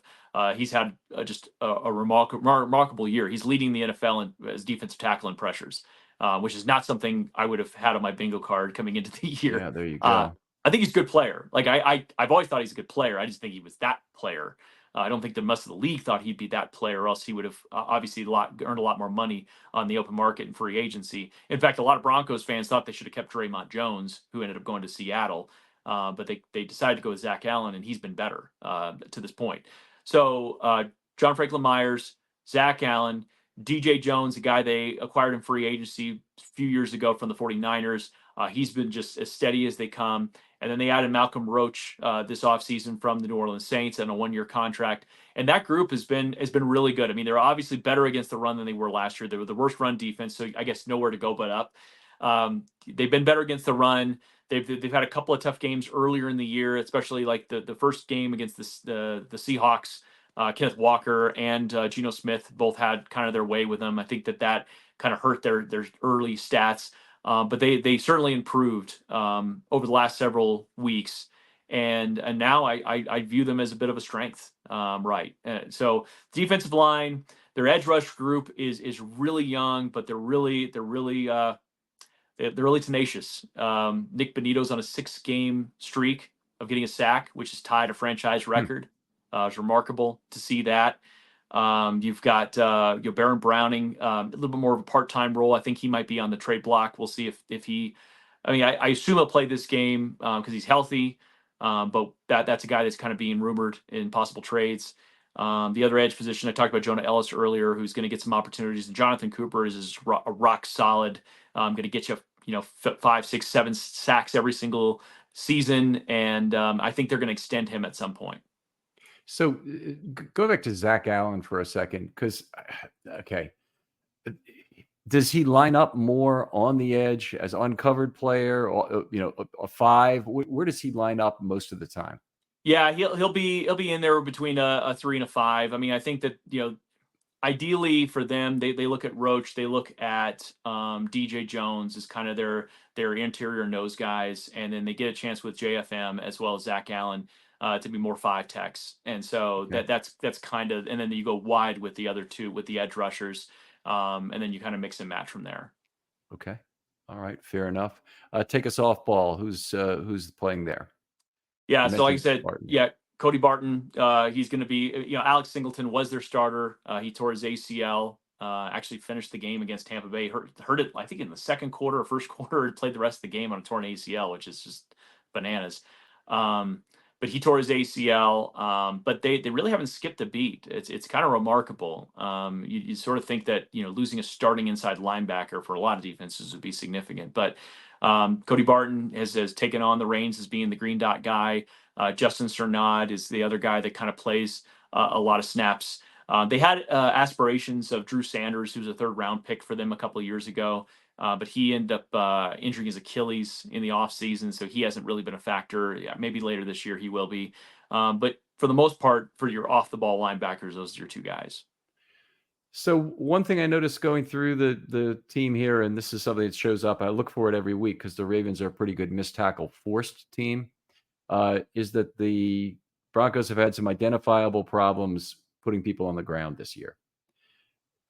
Speaker 2: He's had just a remarkable year. He's leading the NFL as defensive tackle in pressures, which is not something I would have had on my bingo card coming into the year.
Speaker 1: Yeah, there you
Speaker 2: Uh,
Speaker 1: go.
Speaker 2: I think he's a good player. Like I've always thought he's a good player. I just think he was that player. I don't think the rest of the league thought he'd be that player, or else he would have obviously earned a lot more money on the open market and free agency. In fact, a lot of Broncos fans thought they should have kept Draymond Jones, who ended up going to Seattle. But they decided to go with Zach Allen, and he's been better to this point. So John Franklin Myers, Zach Allen, DJ Jones, a guy they acquired in free agency a few years ago from the 49ers. He's been just as steady as they come. And then they added Malcolm Roach this offseason from the New Orleans Saints on a 1-year contract. And that group has been really good. I mean, they're obviously better against the run than they were last year. They were the worst run defense, so I guess nowhere to go but up. They've been better against the run. They've had a couple of tough games earlier in the year, especially like the first game against the Seahawks. Kenneth Walker and Geno Smith both had kind of their way with them. I think that kind of hurt their early stats, but they certainly improved over the last several weeks, and now I view them as a bit of a strength. Right, so defensive line, their edge rush group is really young, but they're really they're really tenacious. Nick Benito's on a 6-game streak of getting a sack, which is tied a franchise record. It's remarkable to see that. You've got Baron Browning, a little bit more of a part-time role. I think he might be on the trade block. We'll see if he. I mean, I assume he'll play this game because he's healthy. But that's a guy that's kind of being rumored in possible trades. The other edge position, I talked about Jonah Ellis earlier, who's going to get some opportunities, and Jonathan Cooper is a rock solid. Going to get you 5, 6, 7 sacks every single season, and I think they're going to extend him at some point.
Speaker 1: So go back to Zach Allen for a second, because okay, does he line up more on the edge as uncovered player, or a 5? Where does he line up most of the time?
Speaker 2: Yeah, he'll be in there between a 3 and a 5. I mean, I think that ideally for them, they look at Roach, they look at DJ Jones as kind of their interior nose guys, and then they get a chance with JFM as well as Zach Allen to be more 5 techs, and so
Speaker 1: Okay.
Speaker 2: that's kind of, and then you go wide with the other two with the edge rushers, and then you kind of mix and match from there.
Speaker 1: Okay, all right, fair enough. Take us off ball. Who's playing there?
Speaker 2: Yeah,
Speaker 1: You
Speaker 2: so like I
Speaker 1: mentioned
Speaker 2: said,
Speaker 1: Barton.
Speaker 2: yeah, Cody Barton, he's going to be, Alex Singleton was their starter. He tore his ACL, actually finished the game against Tampa Bay, hurt it, I think, in the second quarter or first quarter, played the rest of the game on a torn ACL, which is just bananas. But he tore his ACL, but they really haven't skipped a beat. It's kind of remarkable. You sort of think that, losing a starting inside linebacker for a lot of defenses would be significant, but Cody Barton has taken on the reins as being the green dot guy. Justin Cernod is the other guy that kind of plays a lot of snaps. They had aspirations of Drew Sanders, who was a 3rd-round pick for them a couple of years ago, but he ended up injuring his Achilles in the offseason, so he hasn't really been a factor. Yeah, maybe later this year he will be. But for the most part, for your off-the-ball linebackers, those are your 2 guys.
Speaker 1: So one thing I noticed going through the team here, and this is something that shows up, I look for it every week because the Ravens are a pretty good missed tackle forced team, is that the Broncos have had some identifiable problems putting people on the ground this year.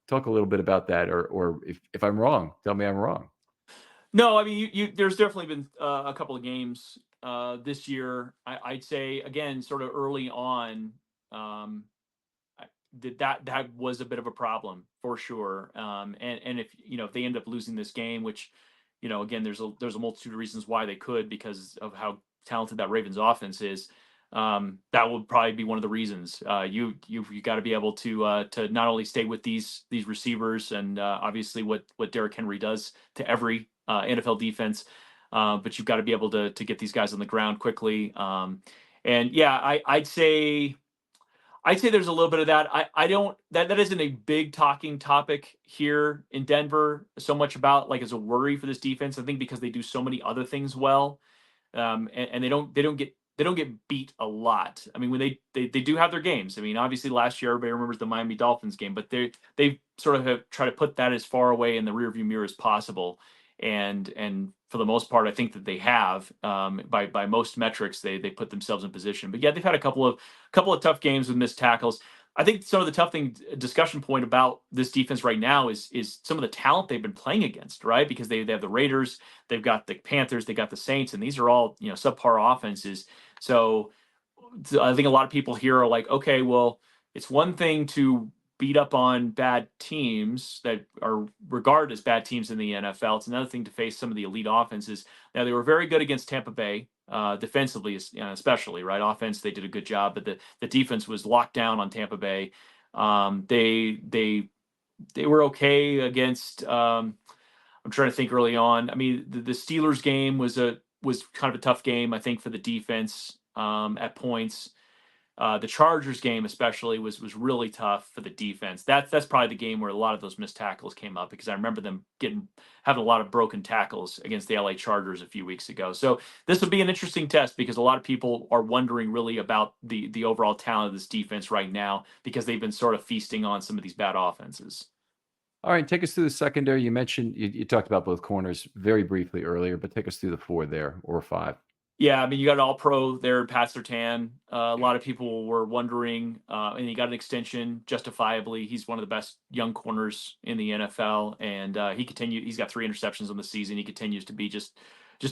Speaker 1: Talk a little bit about that, or if I'm wrong, tell me I'm wrong.
Speaker 2: No, I mean, there's definitely been a couple of games this year. I'd say, again, sort of early on, that was a bit of a problem for sure. And if they end up losing this game, which again, there's a multitude of reasons why they could, because of how talented that Ravens offense is, that will probably be one of the reasons. You got to be able to not only stay with these receivers and obviously what Derrick Henry does to every NFL defense, but you've got to be able to get these guys on the ground quickly. And yeah, I'd say there's a little bit of that. I don't that isn't a big talking topic here in Denver so much about like as a worry for this defense. I think because they do so many other things well, and they don't get beat a lot. I mean, when they do have their games. I mean, obviously last year everybody remembers the Miami Dolphins game, but they sort of have tried to put that as far away in the rearview mirror as possible. And for the most part, I think that they have by most metrics they put themselves in position. But yeah, they've had a couple of tough games with missed tackles. I think some of the tough discussion point about this defense right now is some of the talent they've been playing against, right? Because they have the Raiders, they've got the Panthers, they got the Saints, and these are all subpar offenses. So I think a lot of people here are like, okay, well, it's one thing to beat up on bad teams that are regarded as bad teams in the NFL. It's another thing to face some of the elite offenses. Now, they were very good against Tampa Bay, defensively, especially, right? Offense, they did a good job, but the defense was locked down on Tampa Bay. They were okay against. I'm trying to think early on. I mean, the Steelers game was kind of a tough game, I think, for the defense at points. The Chargers game especially was really tough for the defense. That's probably the game where a lot of those missed tackles came up, because I remember them having a lot of broken tackles against the LA Chargers a few weeks ago. So this would be an interesting test, because a lot of people are wondering really about the overall talent of this defense right now, because they've been sort of feasting on some of these bad offenses.
Speaker 1: All right, take us through the secondary. You mentioned you talked about both corners very briefly earlier, but take us through the four there, or five.
Speaker 2: Yeah, I mean, you got an all-pro there, Pat Surtain. A lot of people were wondering, and he got an extension, justifiably. He's one of the best young corners in the NFL, and he's got 3 interceptions on the season. He continues to be just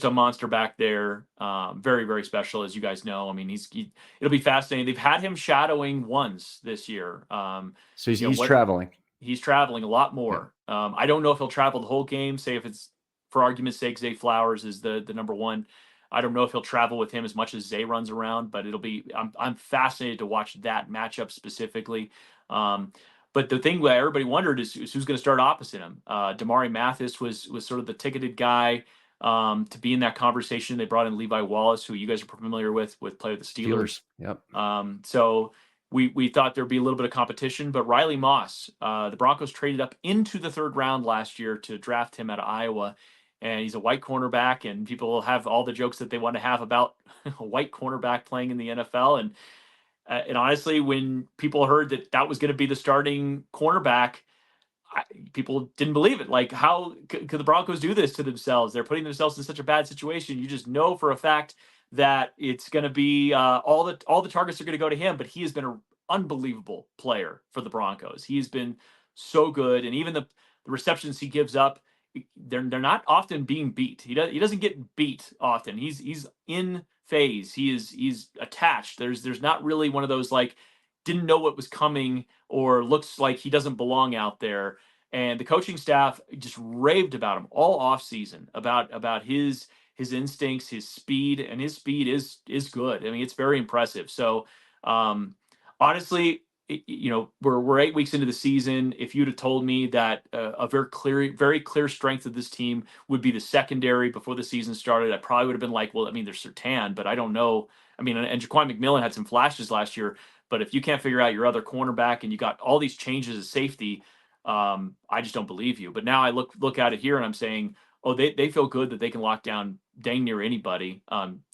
Speaker 2: a monster back there. Very, very special, as you guys know. I mean, it'll be fascinating. They've had him shadowing once this year.
Speaker 1: So he's traveling.
Speaker 2: He's traveling a lot more. Yeah. I don't know if he'll travel the whole game. Say if it's, for argument's sake, Zay Flowers is the number one. I don't know if he'll travel with him as much as Zay runs around, but I'm fascinated to watch that matchup specifically. But the thing that everybody wondered is who's going to start opposite him. Damari Mathis was sort of the ticketed guy to be in that conversation. They brought in Levi Wallace, who you guys are familiar with play with the Steelers.
Speaker 1: Yep.
Speaker 2: So we thought there'd be a little bit of competition, but Riley Moss, the Broncos traded up into the 3rd round last year to draft him out of Iowa. And he's a white cornerback, and people have all the jokes that they want to have about a white cornerback playing in the NFL. And honestly, when people heard that was going to be the starting cornerback, people didn't believe it. Like, how could the Broncos do this to themselves? They're putting themselves in such a bad situation. You just know for a fact that it's going to be all the targets are going to go to him. But he has been an unbelievable player for the Broncos. He's been so good, and even the receptions he gives up, they're not often being beat. He doesn't get beat often. He's in phase. He's attached. There's not really one of those like didn't know what was coming or looks like he doesn't belong out there. And the coaching staff just raved about him all off season about his instincts, his speed, and his speed is good. I mean, it's very impressive. So honestly, we're 8 weeks into the season. If you'd have told me that a very clear strength of this team would be the secondary before the season started, I probably would have been like, well, I mean, there's Surtain, but I don't know. I mean, and Jaquan McMillan had some flashes last year, but if you can't figure out your other cornerback and you got all these changes of safety, I just don't believe you. But now I look at it here and I'm saying, oh, they feel good that they can lock down dang near anybody.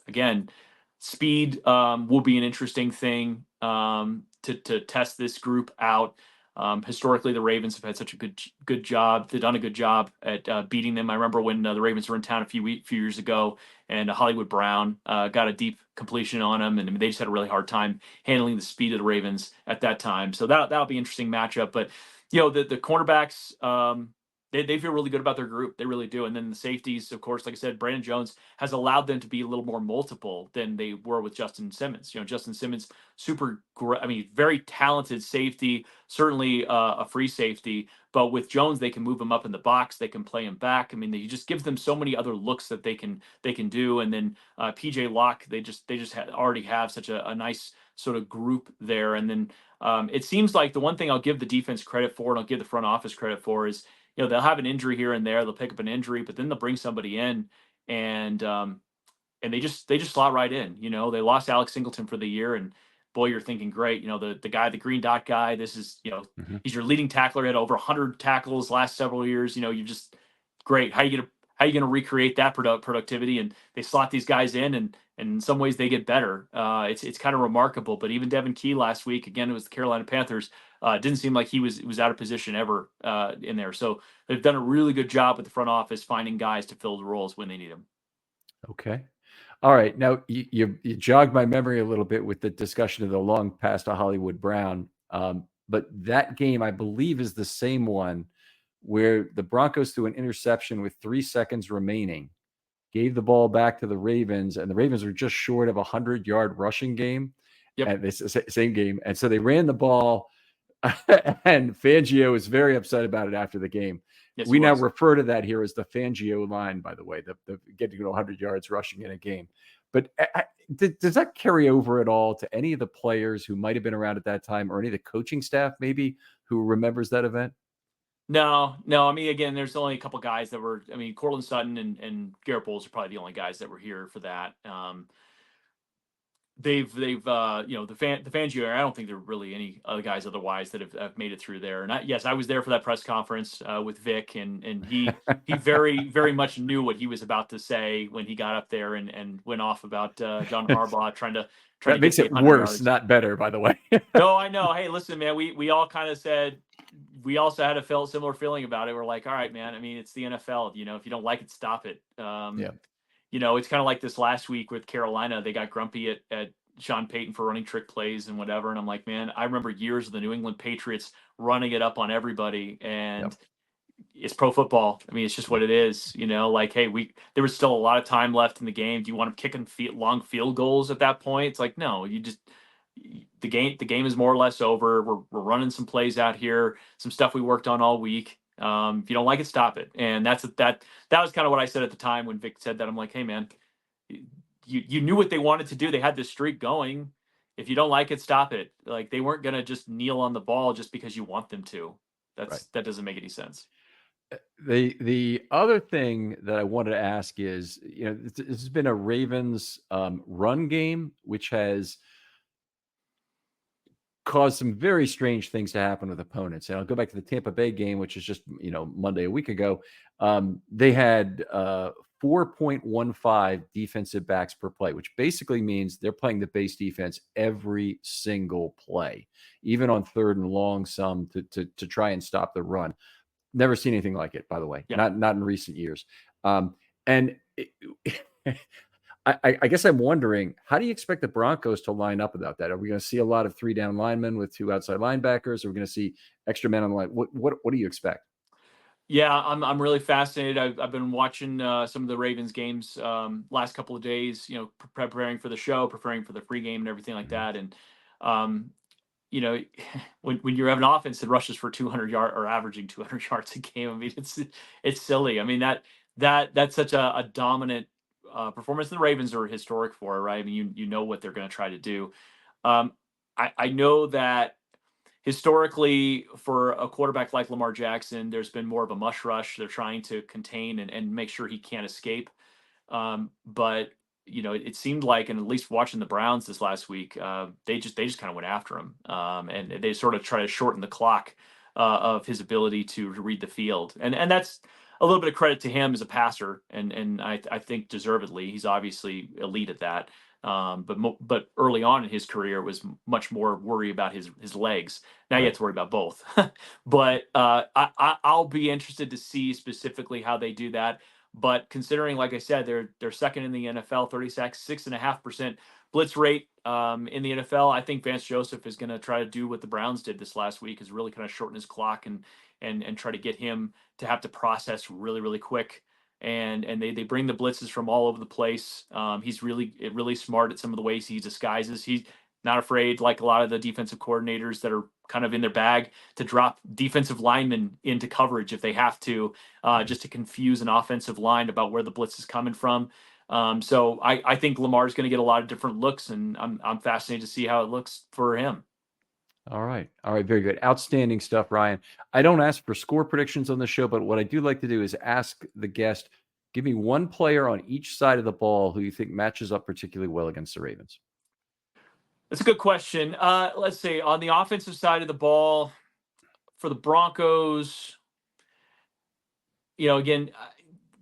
Speaker 2: Again, speed will be an interesting thing to test this group out. Historically, the Ravens have had such a good job. They've done a good job at beating them. I remember when the Ravens were in town a few years ago, and Hollywood Brown got a deep completion on them, and I mean, they just had a really hard time handling the speed of the Ravens at that time. So that'll be an interesting matchup. But the cornerbacks, they feel really good about their group. They really do. And then the safeties, of course, like I said, Brandon Jones has allowed them to be a little more multiple than they were with Justin Simmons. Justin Simmons, very talented safety, certainly a free safety. But with Jones, they can move him up in the box. They can play him back. I mean, he just gives them so many other looks that they can do. And then PJ Locke, they just already have such a nice sort of group there. And then it seems like the one thing I'll give the defense credit for, and I'll give the front office credit for, is they'll have an injury here and there. They'll pick up an injury, but then they'll bring somebody in, and they just slot right in. They lost Alex Singleton for the year, and boy, you're thinking, great. The guy, the green dot guy. This is he's your leading tackler. Had over 100 tackles last several years. You're just great. How you gonna recreate that productivity? And they slot these guys in, and in some ways they get better. It's kind of remarkable. But even Devin Key last week, again, it was the Carolina Panthers. Didn't seem like he was out of position ever in there. So they've done a really good job with the front office finding guys to fill the roles when they need them.
Speaker 1: Okay. All right. Now you jogged my memory a little bit with the discussion of the long pass to Hollywood Brown. But that game, I believe, is the same one where the Broncos threw an interception with 3 seconds remaining, gave the ball back to the Ravens, and the Ravens were just short of 100-yard rushing game.
Speaker 2: Yep.
Speaker 1: And it's the same game. And so they ran the ball, and Fangio was very upset about it after the game.
Speaker 2: Yes,
Speaker 1: we now refer to that here as the Fangio line, by the way, the getting to 100 yards rushing in a game. But does that carry over at all to any of the players who might have been around at that time, or any of the coaching staff maybe who remembers that event?
Speaker 2: No. I mean, again, there's only a couple guys that were. I mean, Cortland Sutton and Garrett Bowles are probably the only guys that were here for that. They've the Fangio era, I don't think there are really any other guys otherwise that have made it through there. And I was there for that press conference with Vic, and he very, very much knew what he was about to say when he got up there and went off about John Harbaugh trying to
Speaker 1: that makes it worse, yards. Not better, by the way.
Speaker 2: No, I know. Hey, listen, man, we all kind of said, we also had a similar feeling about it. We're like, all right, man, I mean, it's the NFL, if you don't like it, stop it.
Speaker 1: Yeah.
Speaker 2: It's kind of like this last week with Carolina. They got grumpy at Sean Payton for running trick plays and whatever. And I'm like, man, I remember years of the New England Patriots running it up on everybody. And it's pro football. I mean, it's just what it is. Like, hey, there was still a lot of time left in the game. Do you want to kick long field goals at that point? It's like, no, the game is more or less over. We're running some plays out here, some stuff we worked on all week. If you don't like it, stop it. And that was kind of what I said at the time when Vic said that. I'm like, hey, man, you knew what they wanted to do. They had this streak going. If you don't like it, stop it. Like, they weren't going to just kneel on the ball just because you want them to. That doesn't make any sense.
Speaker 1: The other thing that I wanted to ask is, this has been a Ravens run game, which has caused some very strange things to happen with opponents. And I'll go back to the Tampa Bay game, which is just, Monday a week ago. They had 4.15 defensive backs per play, which basically means they're playing the base defense every single play, even on 3rd and long, some to try and stop the run. Never seen anything like it, by the way.
Speaker 2: Yeah.
Speaker 1: Not in recent years. I guess I'm wondering, how do you expect the Broncos to line up without that? Are we going to see a lot of 3-down linemen with 2 outside linebackers? Are we going to see extra men on the line? What do you expect?
Speaker 2: Yeah, I'm really fascinated. I've been watching some of the Ravens games last couple of days. Preparing for the show, preparing for the pregame and everything like that. And when you have an offense that rushes for 200 yards or averaging 200 yards a game, I mean, it's silly. I mean, that's such a dominant performance the Ravens are historic for, right? I mean, you know what they're going to try to do. I know that historically, for a quarterback like Lamar Jackson, there's been more of a mush rush. They're trying to contain and make sure he can't escape. But it seemed like, and at least watching the Browns this last week, they just kind of went after him, and they sort of try to shorten the clock of his ability to read the field, and that's a little bit of credit to him as a passer, and I think deservedly. He's obviously elite at that. But early on in his career, it was much more worry about his legs. Now you have to worry about both. But I'll be interested to see specifically how they do that. But considering, like I said, they're second in the NFL, 36.5% blitz rate in the NFL. I think Vance Joseph is going to try to do what the Browns did this last week, is really kind of shorten his clock and try to get him to have to process really, really quick. And they bring the blitzes from all over the place. He's really smart at some of the ways he disguises. He's not afraid, like a lot of the defensive coordinators that are kind of in their bag, to drop defensive linemen into coverage if they have to, just to confuse an offensive line about where the blitz is coming from. So I think Lamar's going to get a lot of different looks, and I'm fascinated to see how it looks for him.
Speaker 1: All right. Very good. Outstanding stuff, Ryan. I don't ask for score predictions on the show, but what I do like to do is ask the guest, give me one player on each side of the ball who you think matches up particularly well against the Ravens.
Speaker 2: That's a good question. Let's see. On the offensive side of the ball for the Broncos, again,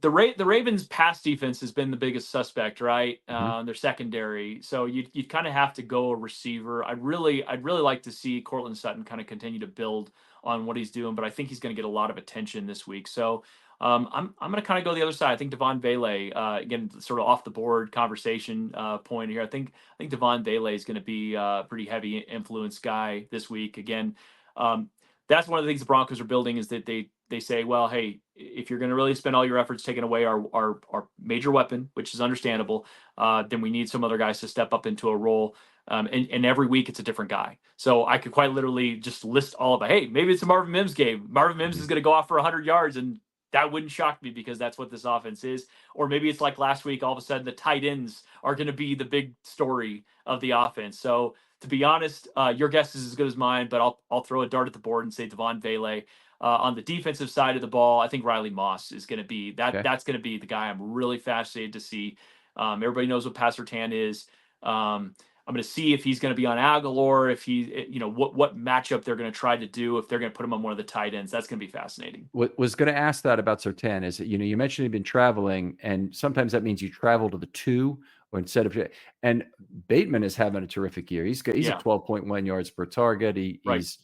Speaker 2: the Ravens' pass defense has been the biggest suspect, right? Their secondary. So you kind of have to go a receiver. I'd really like to see Cortland Sutton kind of continue to build on what he's doing, but I think he's going to get a lot of attention this week. So I'm going to kind of go the other side. I think Devon Vele, again, sort of off the board conversation point here. I think Devon Vele is going to be a pretty heavy influence guy this week. Again, that's one of the things the Broncos are building, is that they say, well, hey, if you're going to really spend all your efforts taking away our major weapon, which is understandable, then we need some other guys to step up into a role. And every week it's a different guy. So I could quite literally just list all of it. Hey, maybe it's a Marvin Mims game. Marvin Mims is going to go off for 100 yards, and that wouldn't shock me, because that's what this offense is. Or maybe it's like last week, all of a sudden the tight ends are going to be the big story of the offense. So to be honest, your guess is as good as mine, but I'll throw a dart at the board and say Devon Vele. On the defensive side of the ball, I think Riley Moss is going to be that. Okay. That's going to be the guy I'm really fascinated to see. Everybody knows what Pat Surtain is. I'm going to see if he's going to be on Aguilar, if what matchup they're going to try to do, if they're going to put him on one of the tight ends. That's going to be fascinating.
Speaker 1: What was going to ask that about Surtain is that, you mentioned he'd been traveling, and sometimes that means you travel to the 2 or instead of, and Bateman is having a terrific year. He's at 12.1 yards per target. He's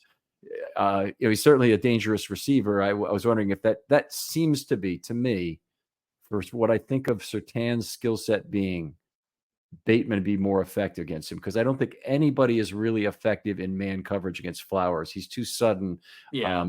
Speaker 1: he's certainly a dangerous receiver. I was wondering if that seems to be, to me, for what I think of Surtain's skill set being, Bateman be more effective against him, because I don't think anybody is really effective in man coverage against Flowers. He's too sudden.
Speaker 2: Yeah.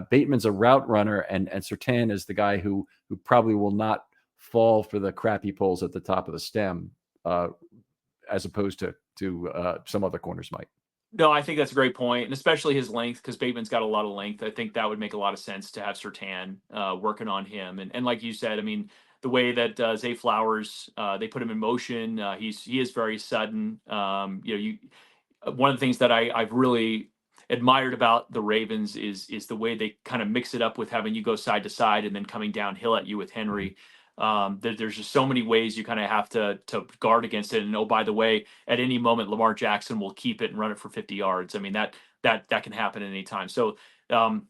Speaker 1: Bateman's a route runner, and Surtain is the guy who probably will not fall for the crappy pulls at the top of the stem, as opposed to some other corners might.
Speaker 2: No, I think that's a great point, and especially his length, because Bateman's got a lot of length. I think that would make a lot of sense to have Surtain working on him. And like you said, I mean, the way that Zay Flowers, they put him in motion, he is very sudden. One of the things that I've really admired about the Ravens is the way they kind of mix it up with having you go side to side and then coming downhill at you with Henry. There's just so many ways you kind of have to guard against it. And oh, by the way, at any moment, Lamar Jackson will keep it and run it for 50 yards. I mean, that can happen at any time. So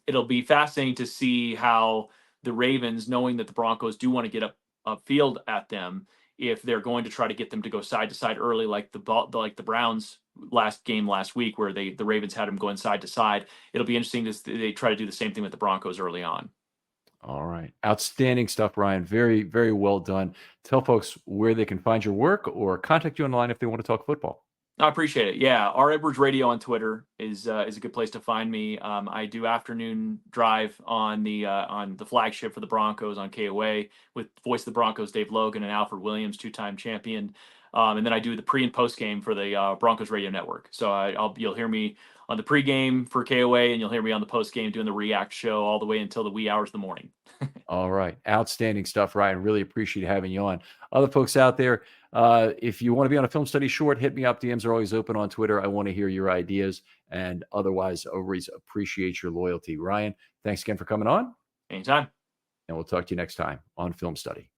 Speaker 2: it'll be fascinating to see how the Ravens, knowing that the Broncos do want to get upfield at them, if they're going to try to get them to go side to side early, like the Browns last week, where the Ravens had them going side to side. It'll be interesting they try to do the same thing with the Broncos early on.
Speaker 1: All right. Outstanding stuff, Ryan. Very, very well done. Tell folks where they can find your work or contact you online if they want to talk football.
Speaker 2: I appreciate it. Yeah. R. Edwards Radio on Twitter is a good place to find me. I do afternoon drive on the flagship for the Broncos on KOA with Voice of the Broncos, Dave Logan, and Alfred Williams, 2-time champion. And then I do the pre and post game for the Broncos Radio Network. So you'll hear me on the pregame for KOA, and you'll hear me on the post game doing the react show all the way until the wee hours of the morning.
Speaker 1: All right. Outstanding stuff, Ryan. Really appreciate having you on. Other folks out there, if you want to be on a Film Study Short, hit me up. DMs are always open on Twitter. I want to hear your ideas, and otherwise, always appreciate your loyalty. Ryan, thanks again for coming on.
Speaker 2: Anytime.
Speaker 1: And we'll talk to you next time on Film Study.